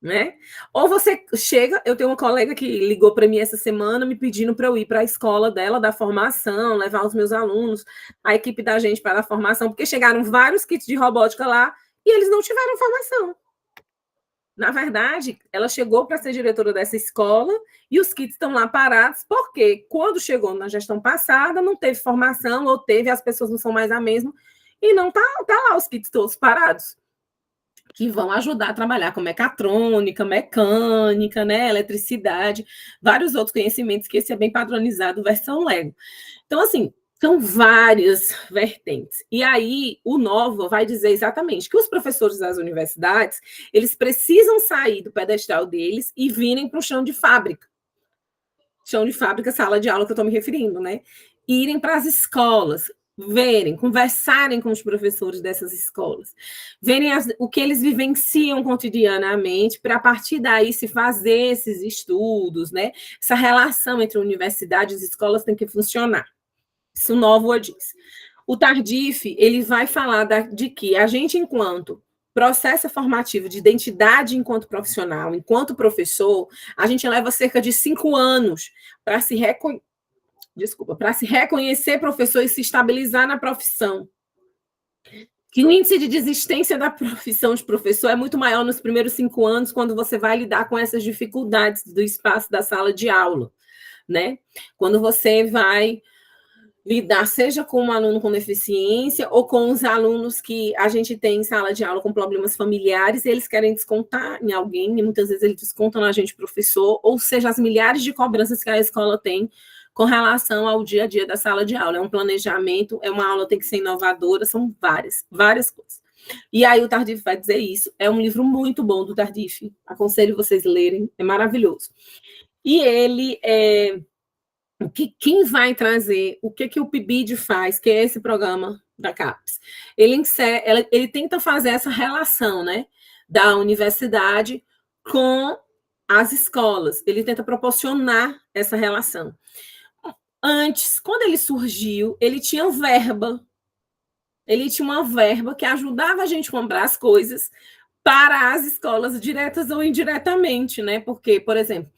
né? Ou você chega, eu tenho uma colega que ligou para mim essa semana me pedindo para eu ir para a escola dela, da formação, levar os meus alunos, a equipe da gente para a formação, porque chegaram vários kits de robótica lá e eles não tiveram formação. Na verdade, ela chegou para ser diretora dessa escola e os kits estão lá parados, porque quando chegou na gestão passada, não teve formação, ou teve, as pessoas não são mais a mesma, e não tá lá os kits todos parados, que vão ajudar a trabalhar com mecatrônica, mecânica, né, eletricidade, vários outros conhecimentos que esse é bem padronizado, versão Lego. Então, assim, são várias vertentes. E aí, o Nova vai dizer exatamente que os professores das universidades, eles precisam sair do pedestal deles e virem para o chão de fábrica. Chão de fábrica, sala de aula que eu estou me referindo, né? Irem para as escolas, verem, conversarem com os professores dessas escolas, verem o que eles vivenciam cotidianamente, para a partir daí se fazer esses estudos, né? Essa relação entre universidade e as escolas tem que funcionar. Isso o Novo diz. O Tardif, ele vai falar de que a gente, enquanto processo formativo de identidade enquanto profissional, enquanto professor, a gente leva cerca de 5 anos para se reconhecer professor e se estabilizar na profissão. Que o índice de desistência da profissão de professor é muito maior nos primeiros 5 anos, quando você vai lidar com essas dificuldades do espaço da sala de aula, né? Quando você vai lidar, seja com um aluno com deficiência ou com os alunos que a gente tem em sala de aula com problemas familiares, e eles querem descontar em alguém, e muitas vezes eles descontam na gente, professor, ou seja, as milhares de cobranças que a escola tem com relação ao dia a dia da sala de aula. É um planejamento, é uma aula, tem que ser inovadora, são várias coisas. E aí o Tardif vai dizer isso. É um livro muito bom do Tardif, aconselho vocês lerem, é maravilhoso. E ele quem vai trazer, o que o PIBID faz, que é esse programa da CAPES? Ele tenta fazer essa relação, né, da universidade com as escolas. Ele tenta proporcionar essa relação. Antes, quando ele surgiu, ele tinha verba. Ele tinha uma verba que ajudava a gente a comprar as coisas para as escolas, diretas ou indiretamente, né? Porque, por exemplo,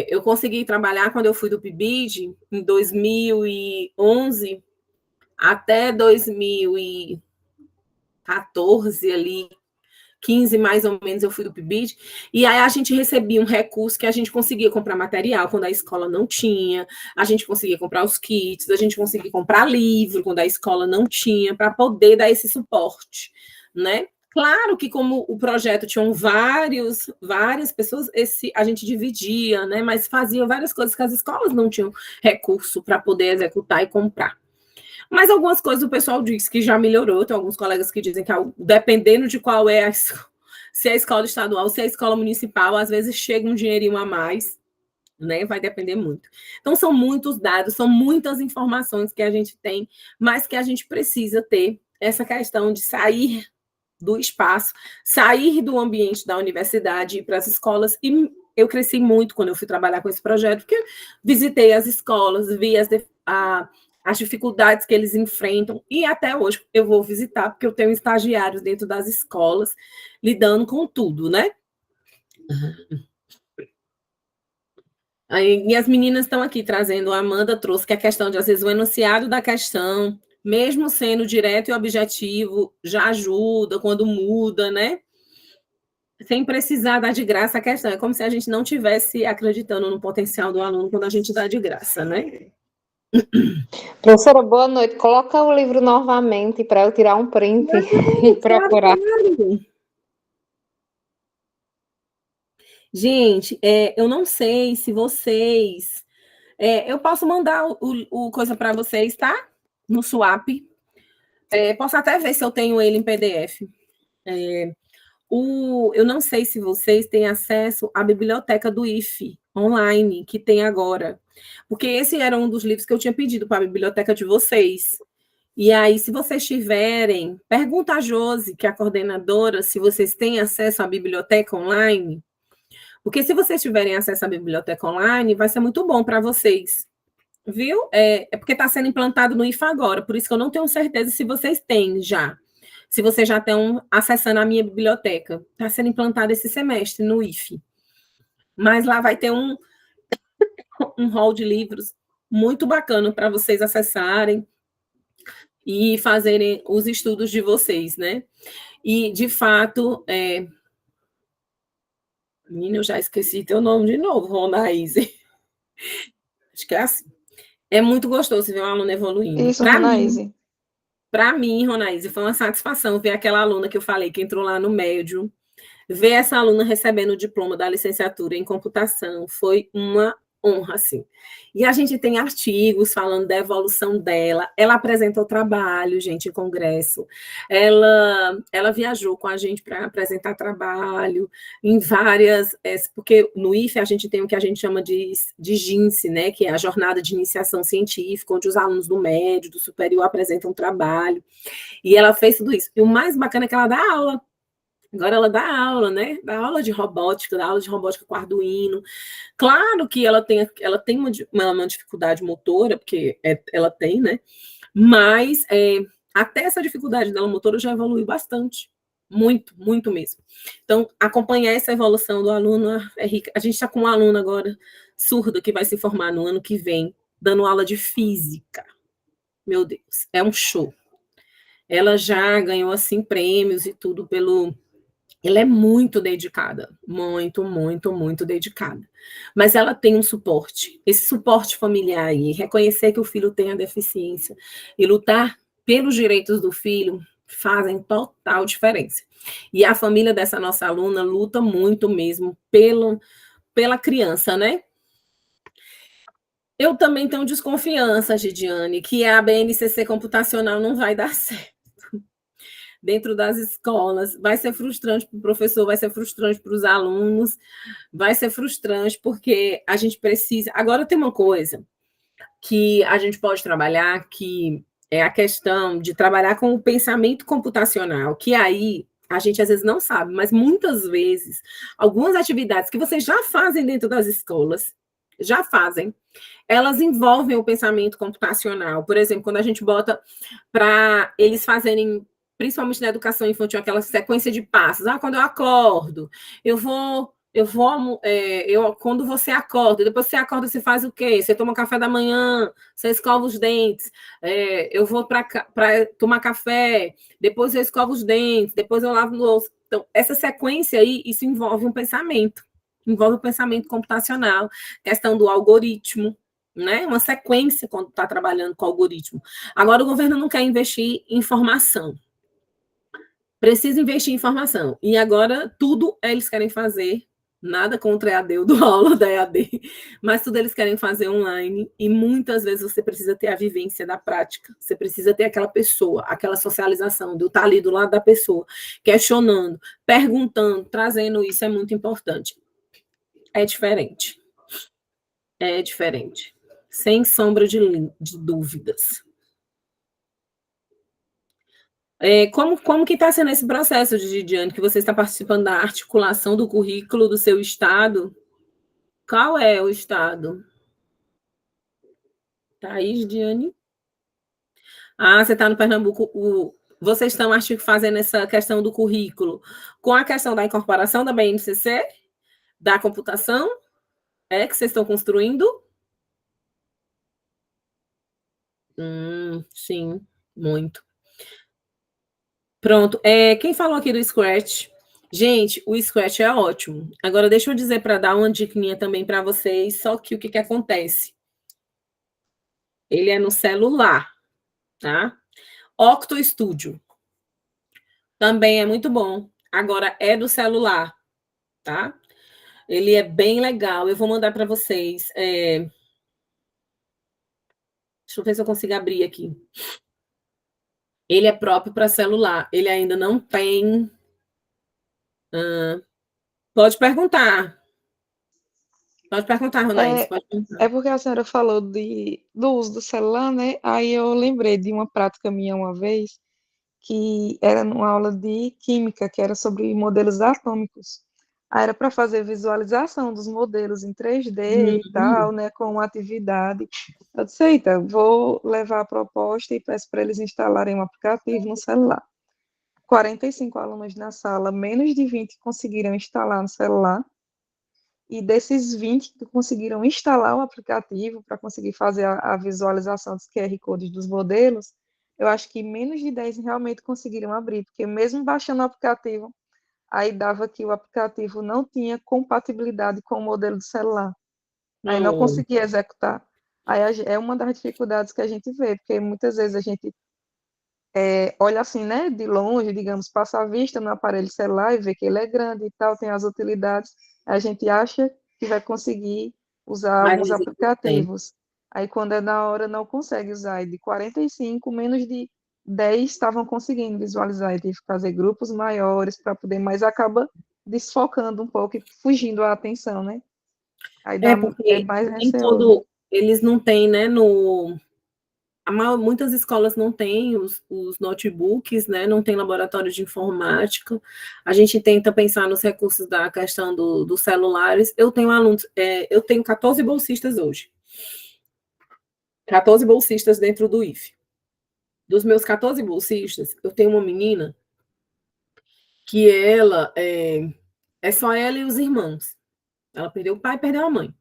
eu consegui trabalhar quando eu fui do PIBID em 2011 até 2014 ali, 15 mais ou menos eu fui do PIBID, e aí a gente recebia um recurso que a gente conseguia comprar material quando a escola não tinha, a gente conseguia comprar os kits, a gente conseguia comprar livro quando a escola não tinha, para poder dar esse suporte, né? Claro que como o projeto tinham várias pessoas, a gente dividia, né? Mas fazia várias coisas que as escolas não tinham recurso para poder executar e comprar. Mas algumas coisas o pessoal diz que já melhorou. Tem alguns colegas que dizem que, dependendo de qual é se é a escola estadual, se é a escola municipal, às vezes chega um dinheirinho a mais, né? Vai depender muito. Então, são muitos dados, são muitas informações que a gente tem, mas que a gente precisa ter essa questão de sair do espaço, sair do ambiente da universidade, ir para as escolas. E eu cresci muito quando eu fui trabalhar com esse projeto, porque visitei as escolas, vi as dificuldades que eles enfrentam, e até hoje eu vou visitar, porque eu tenho estagiários dentro das escolas, lidando com tudo, né? E as meninas estão aqui trazendo, a Amanda trouxe que a questão de, às vezes, o enunciado da questão, mesmo sendo direto e objetivo, já ajuda quando muda, né? Sem precisar dar de graça a questão. É como se a gente não tivesse acreditando no potencial do aluno quando a gente dá de graça, né?
Professora, boa noite. Coloca o livro novamente para eu tirar um print e procurar.
Gente, eu não sei se vocês... eu posso mandar o coisa para vocês, tá? No Swap. Posso até ver se eu tenho ele em PDF. Eu não sei se vocês têm acesso à biblioteca do IFE online, que tem agora. Porque esse era um dos livros que eu tinha pedido para a biblioteca de vocês. E aí, se vocês tiverem, pergunta a Josi, que é a coordenadora, se vocês têm acesso à biblioteca online. Porque se vocês tiverem acesso à biblioteca online, vai ser muito bom para vocês. Viu? É porque está sendo implantado no IFA agora, por isso que eu não tenho certeza se vocês têm já. Se vocês já estão acessando a minha biblioteca. Está sendo implantado esse semestre no IFE. Mas lá vai ter um hall de livros muito bacana para vocês acessarem e fazerem os estudos de vocês, né? E, de fato, menina, eu já esqueci teu nome de novo, Ronaíse. Acho que é assim. É muito gostoso ver um aluno evoluindo.
Isso, Ronaíse.
Para mim, Ronaíse, foi uma satisfação ver aquela aluna que eu falei que entrou lá no médio, ver essa aluna recebendo o diploma da licenciatura em computação, foi uma honra, assim. E a gente tem artigos falando da evolução dela, ela apresentou trabalho, gente, em congresso, ela viajou com a gente para apresentar trabalho em várias, porque no IFE a gente tem o que a gente chama de GINSE, né, que é a Jornada de Iniciação Científica, onde os alunos do médio, do superior apresentam trabalho, e ela fez tudo isso. E o mais bacana é que ela dá aula. Agora ela dá aula, né? Dá aula de robótica, dá aula de robótica com Arduino. Claro que ela tem uma dificuldade motora, porque ela tem, né? Mas até essa dificuldade dela motora já evoluiu bastante. Muito, muito mesmo. Então, acompanhar essa evolução do aluno é rica. A gente está com um aluno agora surdo que vai se formar no ano que vem, dando aula de física. Meu Deus, é um show. Ela já ganhou, assim, prêmios e tudo pelo... Ela é muito dedicada, muito, muito, muito dedicada. Mas ela tem um suporte, esse suporte familiar aí, reconhecer que o filho tem a deficiência e lutar pelos direitos do filho fazem total diferença. E a família dessa nossa aluna luta muito mesmo pela criança, né? Eu também tenho desconfiança, Gidiane, que a BNCC computacional não vai dar certo dentro das escolas. Vai ser frustrante para o professor, vai ser frustrante para os alunos, vai ser frustrante porque a gente precisa... Agora tem uma coisa que a gente pode trabalhar, que é a questão de trabalhar com o pensamento computacional, que aí a gente às vezes não sabe, mas muitas vezes algumas atividades que vocês já fazem dentro das escolas, já fazem, elas envolvem o pensamento computacional. Por exemplo, quando a gente bota para eles fazerem, principalmente na educação infantil, aquela sequência de passos. Quando eu acordo, quando você acorda, depois você acorda, você faz o quê? Você toma café da manhã, você escova os dentes, eu vou para tomar café, depois eu escovo os dentes, depois eu lavo o louça. Então, essa sequência aí, isso envolve um pensamento computacional, questão do algoritmo, né? Uma sequência quando está trabalhando com algoritmo. Agora, o governo não quer investir em formação. Precisa investir em informação. E agora, tudo eles querem fazer, nada contra a EAD, eu dou aula da EAD, mas tudo eles querem fazer online, e muitas vezes você precisa ter a vivência da prática, você precisa ter aquela pessoa, aquela socialização, de estar ali do lado da pessoa, questionando, perguntando, trazendo isso é muito importante. É diferente. É diferente. Sem sombra de dúvidas. Como que está sendo esse processo, Diane, que você está participando da articulação do currículo do seu estado? Qual é o estado? Thaís, Diane? Você está no Pernambuco. Vocês estão, acho que, fazendo essa questão do currículo com a questão da incorporação da BNCC, da computação, que vocês estão construindo? Sim, muito. Pronto. Quem falou aqui do Scratch? Gente, o Scratch é ótimo. Agora, deixa eu dizer para dar uma diquinha também para vocês, só que o que acontece? Ele é no celular, tá? Octo Studio. Também é muito bom. Agora, é do celular, tá? Ele é bem legal. Eu vou mandar para vocês. Deixa eu ver se eu consigo abrir aqui. Ele é próprio para celular. Ele ainda não tem... Pode perguntar. Pode perguntar, Ronés. Pode perguntar.
É porque a senhora falou do uso do celular, né? Aí eu lembrei de uma prática minha uma vez, que era numa aula de química, que era sobre modelos atômicos. Aí era para fazer visualização dos modelos em 3D e tal, né? Com uma atividade. Eu disse, eita, vou levar a proposta e peço para eles instalarem um aplicativo no celular. 45 alunos na sala, menos de 20 conseguiram instalar no celular. E desses 20 que conseguiram instalar o aplicativo para conseguir fazer a visualização dos QR Codes dos modelos, eu acho que menos de 10 realmente conseguiram abrir, porque mesmo baixando o aplicativo, aí dava que o aplicativo não tinha compatibilidade com o modelo do celular. Aí não conseguia executar. Aí é uma das dificuldades que a gente vê, porque muitas vezes a gente olha assim, né, de longe, digamos, passa a vista no aparelho celular e vê que ele é grande e tal, tem as utilidades, a gente acha que vai conseguir usar alguns aplicativos. Aí, quando é na hora, não consegue usar. E de 45, menos de 10 estavam conseguindo visualizar. E teve que fazer grupos maiores para poder, mas acaba desfocando um pouco e fugindo a atenção, né? Aí dá,
porque
mais receoso.
Eles não têm, né, muitas escolas não têm os notebooks, né, não tem laboratório de informática. A gente tenta pensar nos recursos da questão dos celulares. Eu tenho alunos, eu tenho 14 bolsistas hoje. 14 bolsistas dentro do IFE. Dos meus 14 bolsistas, eu tenho uma menina que ela é só ela e os irmãos. Ela perdeu o pai e perdeu a mãe.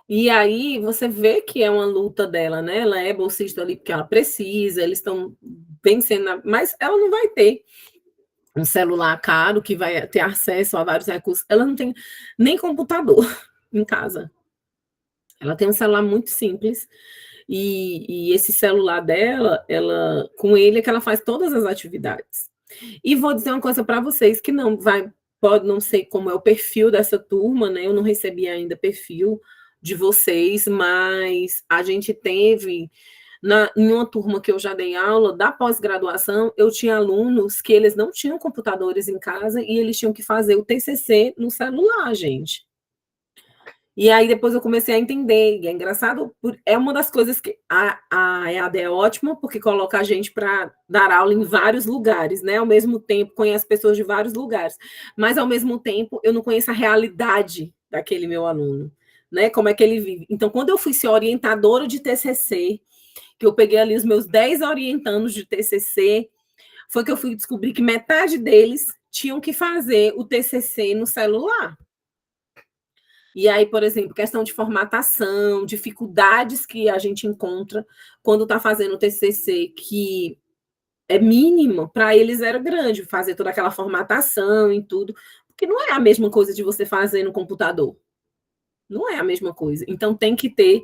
E aí você vê que é uma luta dela, né? Ela é bolsista ali porque ela precisa, eles estão vencendo, mas ela não vai ter um celular caro que vai ter acesso a vários recursos. Ela não tem nem computador em casa. Ela tem um celular muito simples e esse celular dela, com ele é que ela faz todas as atividades. E vou dizer uma coisa para vocês que pode não ser como é o perfil dessa turma, né? Eu não recebi ainda perfil de vocês, mas a gente teve em uma turma que eu já dei aula da pós-graduação, eu tinha alunos que eles não tinham computadores em casa e eles tinham que fazer o TCC no celular, gente. E aí depois eu comecei a entender, e é engraçado, é uma das coisas que a EAD é ótima, porque coloca a gente para dar aula em vários lugares, né? Ao mesmo tempo, conhece pessoas de vários lugares, mas ao mesmo tempo eu não conheço a realidade daquele meu aluno, né? Como é que ele vive. Então, quando eu fui ser orientadora de TCC, que eu peguei ali os meus 10 orientandos de TCC, foi que eu fui descobrir que metade deles tinham que fazer o TCC no celular. E aí, por exemplo, questão de formatação, dificuldades que a gente encontra quando está fazendo o TCC, que é mínimo, para eles era grande, fazer toda aquela formatação e tudo, porque não é a mesma coisa de você fazer no computador, Não é a mesma coisa. Então tem que ter,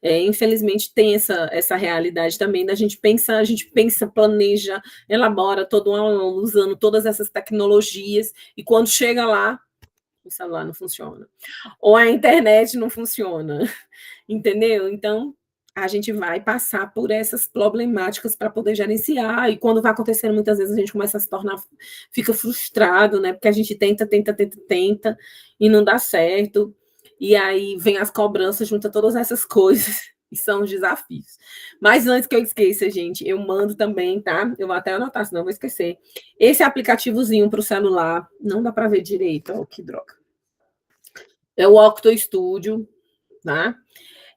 infelizmente, tem essa realidade também da gente pensa, planeja, elabora todo um ano usando todas essas tecnologias, e quando chega lá, o celular não funciona. Ou a internet não funciona. Entendeu? Então, a gente vai passar por essas problemáticas para poder gerenciar, e quando vai acontecendo, muitas vezes a gente começa a se tornar, fica frustrado, né? Porque a gente tenta, e não dá certo, e aí vem as cobranças, junta todas essas coisas, e são os desafios. Mas antes que eu esqueça, gente, eu mando também, tá? Eu vou até anotar, senão eu vou esquecer. Esse aplicativozinho para o celular, não dá para ver direito, ó, que droga. É o Octo Studio, tá?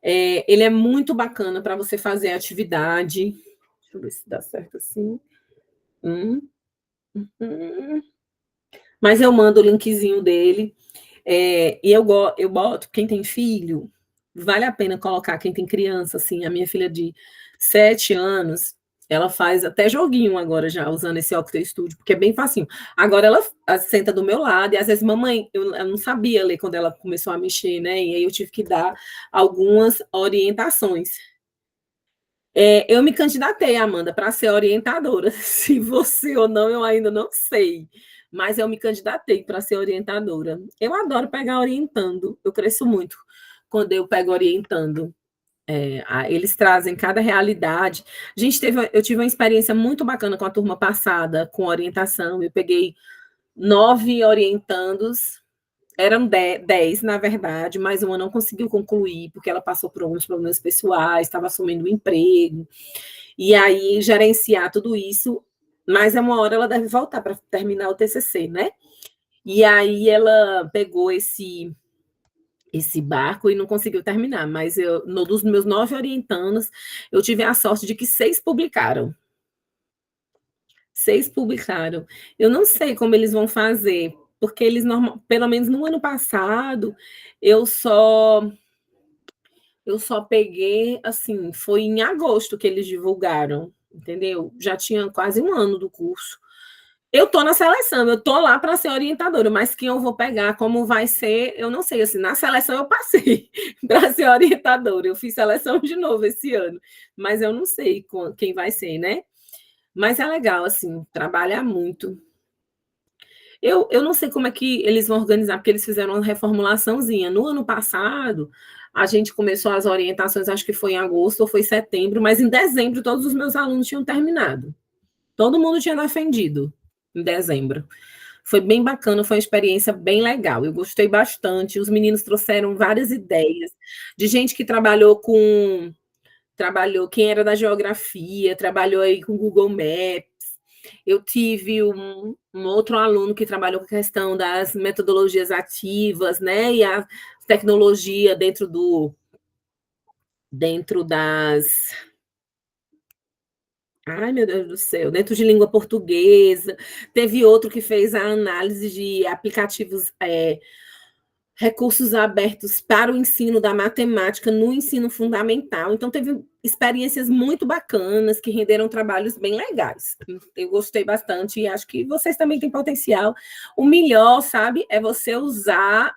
Ele é muito bacana para você fazer atividade. Deixa eu ver se dá certo assim. Mas eu mando o linkzinho dele. E eu boto, quem tem filho, vale a pena colocar, quem tem criança, assim, a minha filha de 7 anos, ela faz até joguinho agora já, usando esse Octo Studio, porque é bem facinho. Agora ela senta do meu lado, e às vezes, mamãe, eu não sabia ler quando ela começou a mexer, né? E aí eu tive que dar algumas orientações. Eu me candidatei, Amanda, para ser orientadora. Se você ou não, eu ainda não sei. Mas eu me candidatei para ser orientadora. Eu adoro pegar orientando. Eu cresço muito quando eu pego orientando. Eles trazem cada realidade. Eu tive uma experiência muito bacana com a turma passada, com orientação. Eu peguei 9 orientandos. Eram 10, na verdade, mas uma não conseguiu concluir, porque ela passou por alguns problemas pessoais, estava assumindo um emprego. E aí, gerenciar tudo isso, mas uma hora ela deve voltar para terminar o TCC, né? E aí ela pegou esse barco e não conseguiu terminar, mas dos meus 9 orientandos, eu tive a sorte de que 6 publicaram. 6 publicaram. Eu não sei como eles vão fazer, porque eles, pelo menos no ano passado, eu só peguei, assim, foi em agosto que eles divulgaram, entendeu? Já tinha quase um ano do curso. Eu tô na seleção, eu tô lá para ser orientadora, mas quem eu vou pegar, como vai ser, eu não sei. Assim, na seleção eu passei para ser orientadora. Eu fiz seleção de novo esse ano, mas eu não sei quem vai ser, né? Mas é legal, assim, trabalhar muito. Eu não sei como é que eles vão organizar, porque eles fizeram uma reformulaçãozinha. No ano passado, a gente começou as orientações, acho que foi em agosto ou foi setembro, mas em dezembro todos os meus alunos tinham terminado. Todo mundo tinha defendido em dezembro. Foi bem bacana, foi uma experiência bem legal. Eu gostei bastante. Os meninos trouxeram várias ideias de gente que quem era da geografia, trabalhou aí com Google Maps. Eu tive um outro aluno que trabalhou com a questão das metodologias ativas, né? E a tecnologia dentro das. Ai, meu Deus do céu, dentro de língua portuguesa. Teve outro que fez a análise de aplicativos, recursos abertos para o ensino da matemática no ensino fundamental. Então, teve experiências muito bacanas que renderam trabalhos bem legais. Eu gostei bastante e acho que vocês também têm potencial. O melhor, sabe, é você usar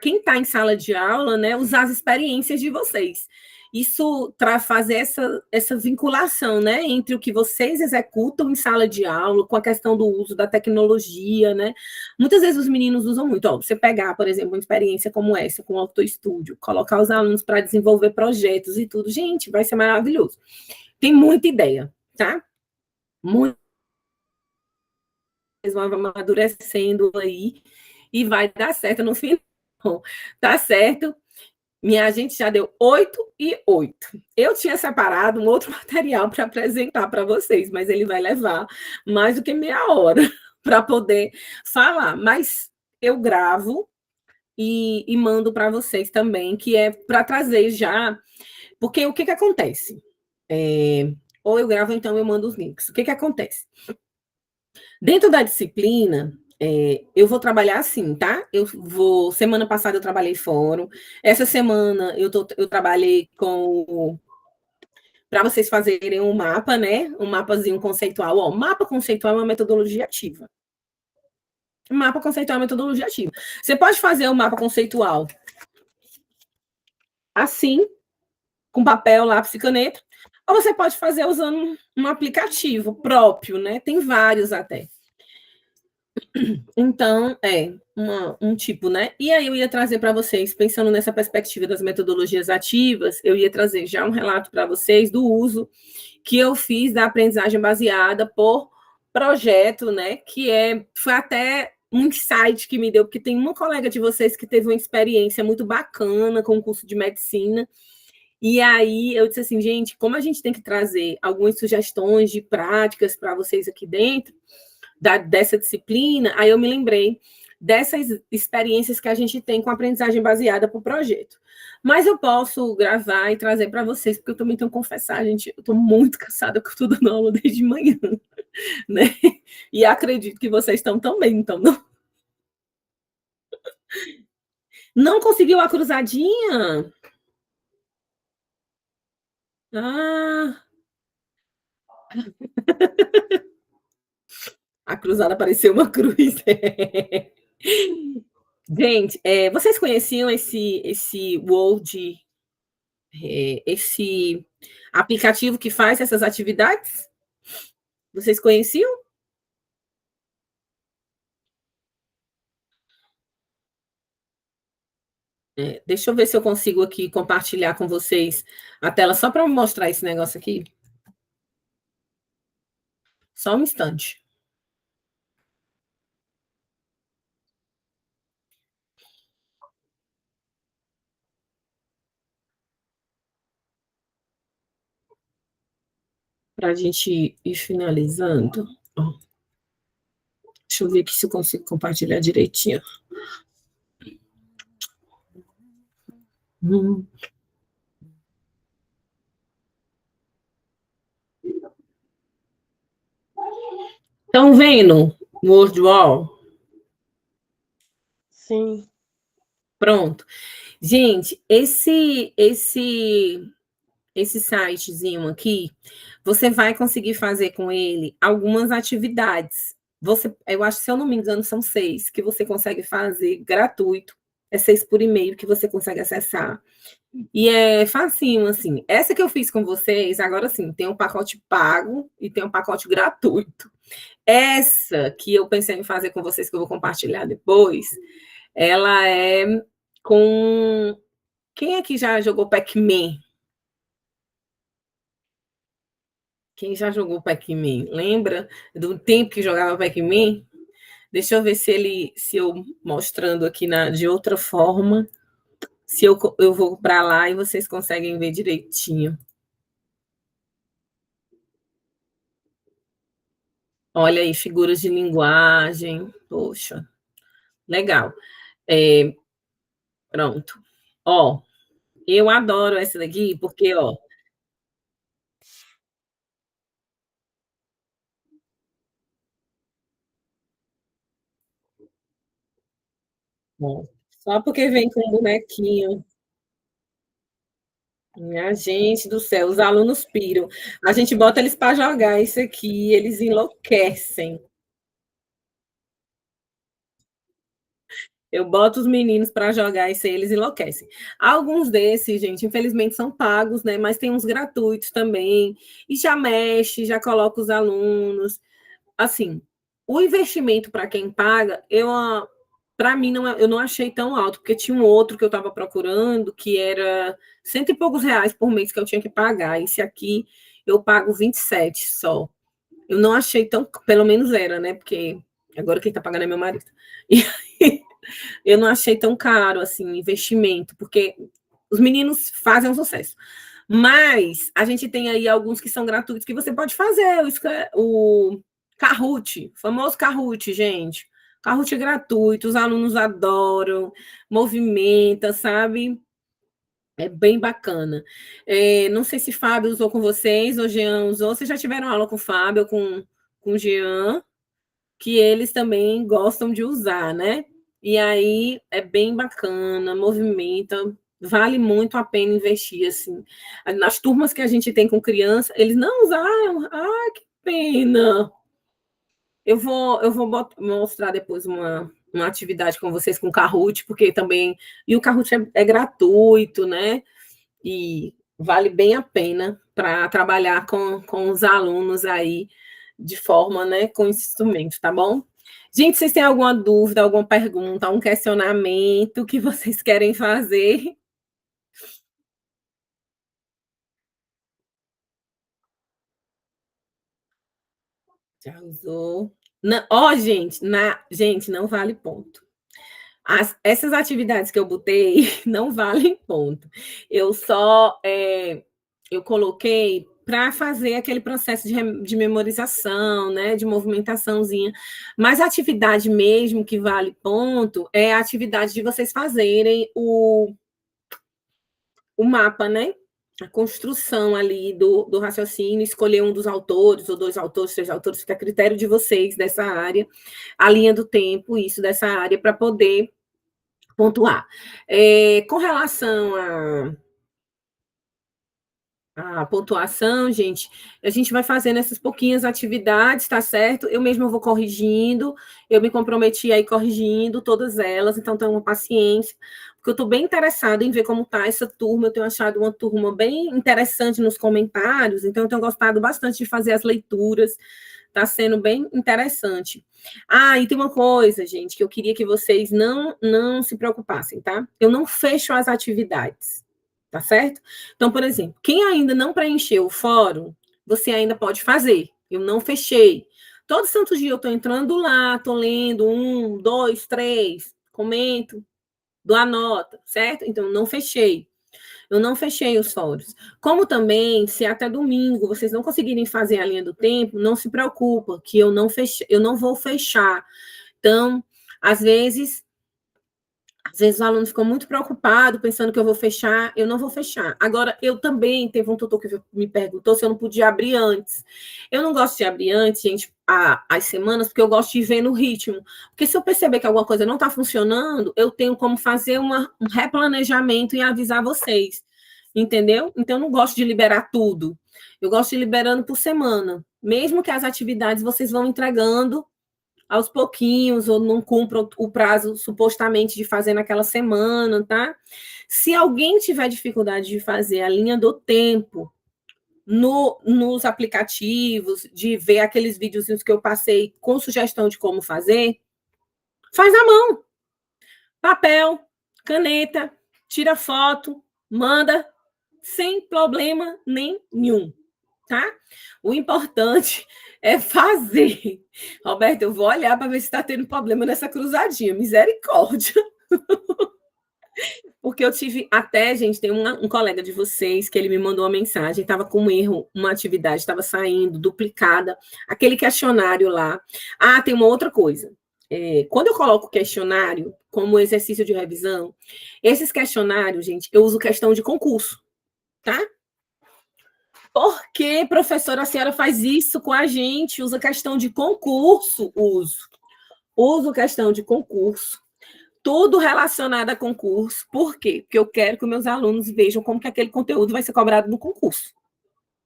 quem está em sala de aula, né, usar as experiências de vocês. Isso para fazer essa vinculação, né, entre o que vocês executam em sala de aula, com a questão do uso da tecnologia, né? Muitas vezes os meninos usam muito. Você pegar, por exemplo, uma experiência como essa, com o Octo Studio, colocar os alunos para desenvolver projetos e tudo, gente, vai ser maravilhoso. Tem muita ideia, tá? Muito. Eles vão amadurecendo aí e vai dar certo no final. Tá certo? Minha gente já deu 8 e 8. Eu tinha separado um outro material para apresentar para vocês, mas ele vai levar mais do que meia hora para poder falar. Mas eu gravo e mando para vocês também, que é para trazer já. Porque o que acontece? Ou eu gravo, então eu mando os links. O que acontece? Dentro da disciplina, eu vou trabalhar assim, tá? Semana passada eu trabalhei fórum, essa semana eu trabalhei para vocês fazerem um mapa, né? Um mapazinho conceitual. Mapa conceitual é uma metodologia ativa. Mapa conceitual é metodologia ativa. Você pode fazer o mapa conceitual assim, com papel, lápis e caneta, ou você pode fazer usando um aplicativo próprio, né? Tem vários até. Então, um tipo, né? E aí eu ia trazer para vocês, pensando nessa perspectiva das metodologias ativas, eu ia trazer já um relato para vocês do uso que eu fiz da aprendizagem baseada por projeto, né? Foi até um insight que me deu, porque tem uma colega de vocês que teve uma experiência muito bacana com o curso de medicina. E aí eu disse assim, gente, como a gente tem que trazer algumas sugestões de práticas para vocês aqui dentro dessa disciplina, aí eu me lembrei dessas experiências que a gente tem com aprendizagem baseada por projeto. Mas eu posso gravar e trazer para vocês, porque eu também tenho que confessar, gente, eu estou muito cansada, porque eu estou dando aula desde manhã, né? E acredito que vocês estão também, então não. Não conseguiu a cruzadinha? Ah! A cruzada pareceu uma cruz. Gente, vocês conheciam esse Word, esse aplicativo que faz essas atividades? Vocês conheciam? Deixa eu ver se eu consigo aqui compartilhar com vocês a tela só para mostrar esse negócio aqui. Só um instante. Para a gente ir finalizando. Deixa eu ver aqui se eu consigo compartilhar direitinho. Estão vendo o Word Wall?
Sim.
Pronto. Gente, esse sitezinho aqui, você vai conseguir fazer com ele algumas atividades. Eu acho, se eu não me engano, são 6 que você consegue fazer gratuito. É 6 por e-mail que você consegue acessar. E é facinho, assim. Essa que eu fiz com vocês, agora sim, tem um pacote pago e tem um pacote gratuito. Essa que eu pensei em fazer com vocês, que eu vou compartilhar depois, ela é com... Quem aqui já jogou Pac-Man? Quem já jogou Pac-Man? Lembra do tempo que jogava Pac-Man? Deixa eu ver se eu mostrando aqui de outra forma, se eu vou para lá e vocês conseguem ver direitinho. Olha aí, figuras de linguagem. Poxa, legal. Pronto. Ó, eu adoro essa daqui, porque, ó, só porque vem com um bonequinho. Minha gente do céu, os alunos piram. A gente bota eles para jogar isso aqui, eles enlouquecem. Eu boto os meninos para jogar isso aí, eles enlouquecem. Alguns desses, gente, infelizmente são pagos, né? Mas tem uns gratuitos também. E já mexe, já coloca os alunos. Assim, o investimento para quem paga, para mim, eu não achei tão alto, porque tinha um outro que eu estava procurando, que era cento e poucos reais por mês que eu tinha que pagar. Esse aqui eu pago 27 só. Eu não achei tão, pelo menos era, né? Porque agora quem está pagando é meu marido. E aí, eu não achei tão caro assim, investimento, porque os meninos fazem um sucesso. Mas a gente tem aí alguns que são gratuitos que você pode fazer. O Kahoot, famoso Kahoot, gente. Kahoot é gratuito, os alunos adoram, movimenta, sabe? É bem bacana. Não sei se Fábio usou com vocês, ou Jean usou. Vocês já tiveram aula com o Fábio, com o Jean, que eles também gostam de usar, né? E aí é bem bacana, movimenta, vale muito a pena investir, assim. Nas turmas que a gente tem com criança, eles não usaram, que pena. Eu vou mostrar depois uma atividade com vocês com o Kahoot, porque também... E o Kahoot é gratuito, né? E vale bem a pena para trabalhar com os alunos aí de forma, né, com esse instrumento, tá bom? Gente, vocês têm alguma dúvida, alguma pergunta, algum questionamento que vocês querem fazer? Já usou? Gente, não vale ponto. Essas atividades que eu botei não valem ponto. Eu coloquei para fazer aquele processo de memorização, né, de movimentaçãozinha. Mas a atividade mesmo que vale ponto é a atividade de vocês fazerem o mapa, né? A construção ali do raciocínio, escolher um dos autores, ou 2 autores, 3 autores, fica a critério de vocês dessa área, a linha do tempo, isso dessa área, para poder pontuar. Com relação à pontuação, gente, a gente vai fazendo essas pouquinhas atividades, tá certo? Eu mesma vou corrigindo, eu me comprometi a ir corrigindo todas elas, então tenham paciência, porque eu estou bem interessada em ver como está essa turma, eu tenho achado uma turma bem interessante nos comentários, então eu tenho gostado bastante de fazer as leituras, está sendo bem interessante. E tem uma coisa, gente, que eu queria que vocês não se preocupassem, tá? Eu não fecho as atividades, tá certo? Então, por exemplo, quem ainda não preencheu o fórum, você ainda pode fazer. Eu não fechei. Todo santo dia eu estou entrando lá, estou lendo 1, 2, 3, comento, dou a nota, certo? Então, não fechei. Eu não fechei os fóruns. Como também, se até domingo vocês não conseguirem fazer a linha do tempo, não se preocupa, que eu não vou fechar. Então, às vezes o aluno ficou muito preocupado, pensando que eu vou fechar, eu não vou fechar. Agora, eu também, teve um tutor que me perguntou se eu não podia abrir antes. Eu não gosto de abrir antes, gente, as semanas, porque eu gosto de ver no ritmo. Porque se eu perceber que alguma coisa não está funcionando, eu tenho como fazer um replanejamento e avisar vocês. Entendeu? Então, eu não gosto de liberar tudo. Eu gosto de ir liberando por semana. Mesmo que as atividades vocês vão entregando aos pouquinhos, ou não cumpram o prazo supostamente de fazer naquela semana, tá? Se alguém tiver dificuldade de fazer a linha do tempo nos aplicativos, de ver aqueles videozinhos que eu passei com sugestão de como fazer, faz à mão. Papel, caneta, tira foto, manda, sem problema nenhum, tá? O importante é fazer. Roberto, eu vou olhar para ver se está tendo problema nessa cruzadinha. Misericórdia. Porque eu tive até, gente, tem um colega de vocês que ele me mandou uma mensagem, estava com um erro, uma atividade estava saindo, duplicada, aquele questionário lá. Tem uma outra coisa. Quando eu coloco questionário como exercício de revisão, esses questionários, gente, eu uso questão de concurso, tá? Por que, professora, a senhora faz isso com a gente? Usa questão de concurso? Uso questão de concurso. Tudo relacionado a concurso. Por quê? Porque eu quero que meus alunos vejam como que aquele conteúdo vai ser cobrado no concurso.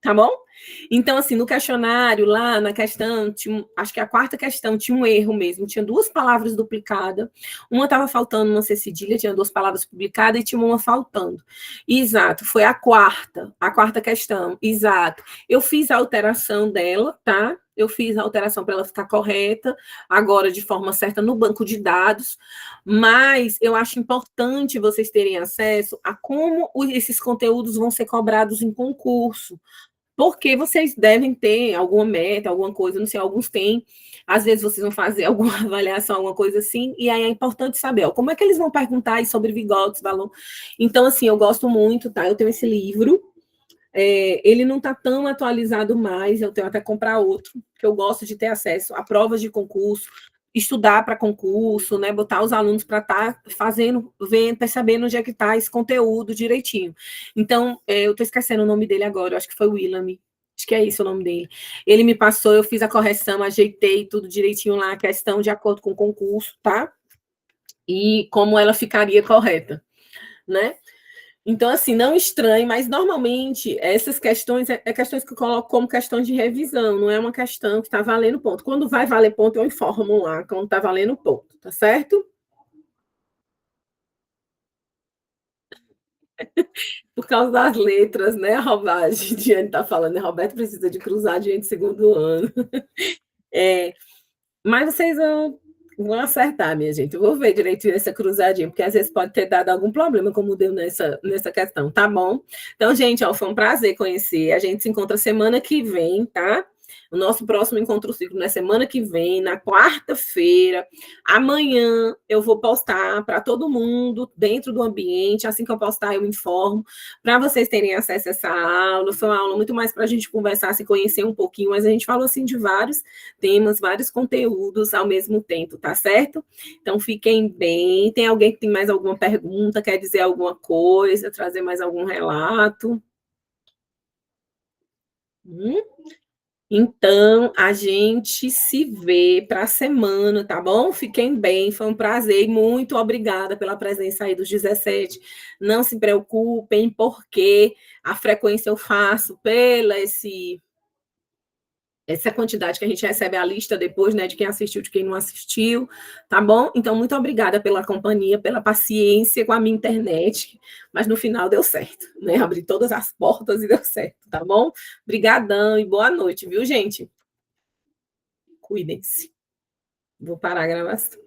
Tá bom? Então, assim, no questionário, lá na questão, acho que a 4ª questão tinha um erro mesmo, tinha 2 palavras duplicadas, uma estava faltando uma C cedilha, tinha 2 palavras publicadas e tinha uma faltando. Exato, foi a 4ª questão, exato. Eu fiz a alteração dela, tá? Eu fiz a alteração para ela ficar correta, agora de forma certa no banco de dados, mas eu acho importante vocês terem acesso a como esses conteúdos vão ser cobrados em concurso, porque vocês devem ter alguma meta, alguma coisa, não sei, alguns têm, às vezes vocês vão fazer alguma avaliação, alguma coisa assim, e aí é importante saber, como é que eles vão perguntar aí sobre Vygotsky, valor. Então, assim, eu gosto muito, tá? Eu tenho esse livro, ele não está tão atualizado mais, eu tenho até que comprar outro, que eu gosto de ter acesso a provas de concurso, estudar para concurso, né, botar os alunos para estar fazendo, vendo, percebendo onde é que está esse conteúdo direitinho. Então, eu estou esquecendo o nome dele agora, eu acho que foi o William, acho que é isso o nome dele. Ele me passou, eu fiz a correção, ajeitei tudo direitinho lá, a questão de acordo com o concurso, tá? E como ela ficaria correta, né? Então, assim, não estranhe, mas normalmente essas questões é questões que eu coloco como questões de revisão, não é uma questão que está valendo ponto. Quando vai valer ponto, eu informo lá, quando está valendo ponto, tá certo? Por causa das letras, né, a Diane está falando, né? Roberto precisa de cruzar de segundo ano. Mas vocês vão acertar, minha gente. Eu vou ver direitinho essa cruzadinha, porque às vezes pode ter dado algum problema, como deu nessa questão, tá bom? Então, gente, ó, foi um prazer conhecer. A gente se encontra semana que vem, tá? O nosso próximo encontro ciclo na semana que vem, na quarta-feira. Amanhã eu vou postar para todo mundo dentro do ambiente. Assim que eu postar, eu informo para vocês terem acesso a essa aula. Foi uma aula muito mais para a gente conversar, se conhecer um pouquinho, mas a gente falou assim de vários temas, vários conteúdos ao mesmo tempo, tá certo? Então fiquem bem. Tem alguém que tem mais alguma pergunta, quer dizer alguma coisa, trazer mais algum relato? Então, a gente se vê para a semana, tá bom? Fiquem bem, foi um prazer e muito obrigada pela presença aí dos 17. Não se preocupem, porque a frequência eu faço pela essa quantidade que a gente recebe a lista depois, né, de quem assistiu, de quem não assistiu, tá bom? Então, muito obrigada pela companhia, pela paciência com a minha internet, mas no final deu certo, né? Abri todas as portas e deu certo, tá bom? Obrigadão e boa noite, viu, gente? Cuidem-se. Vou parar a gravação.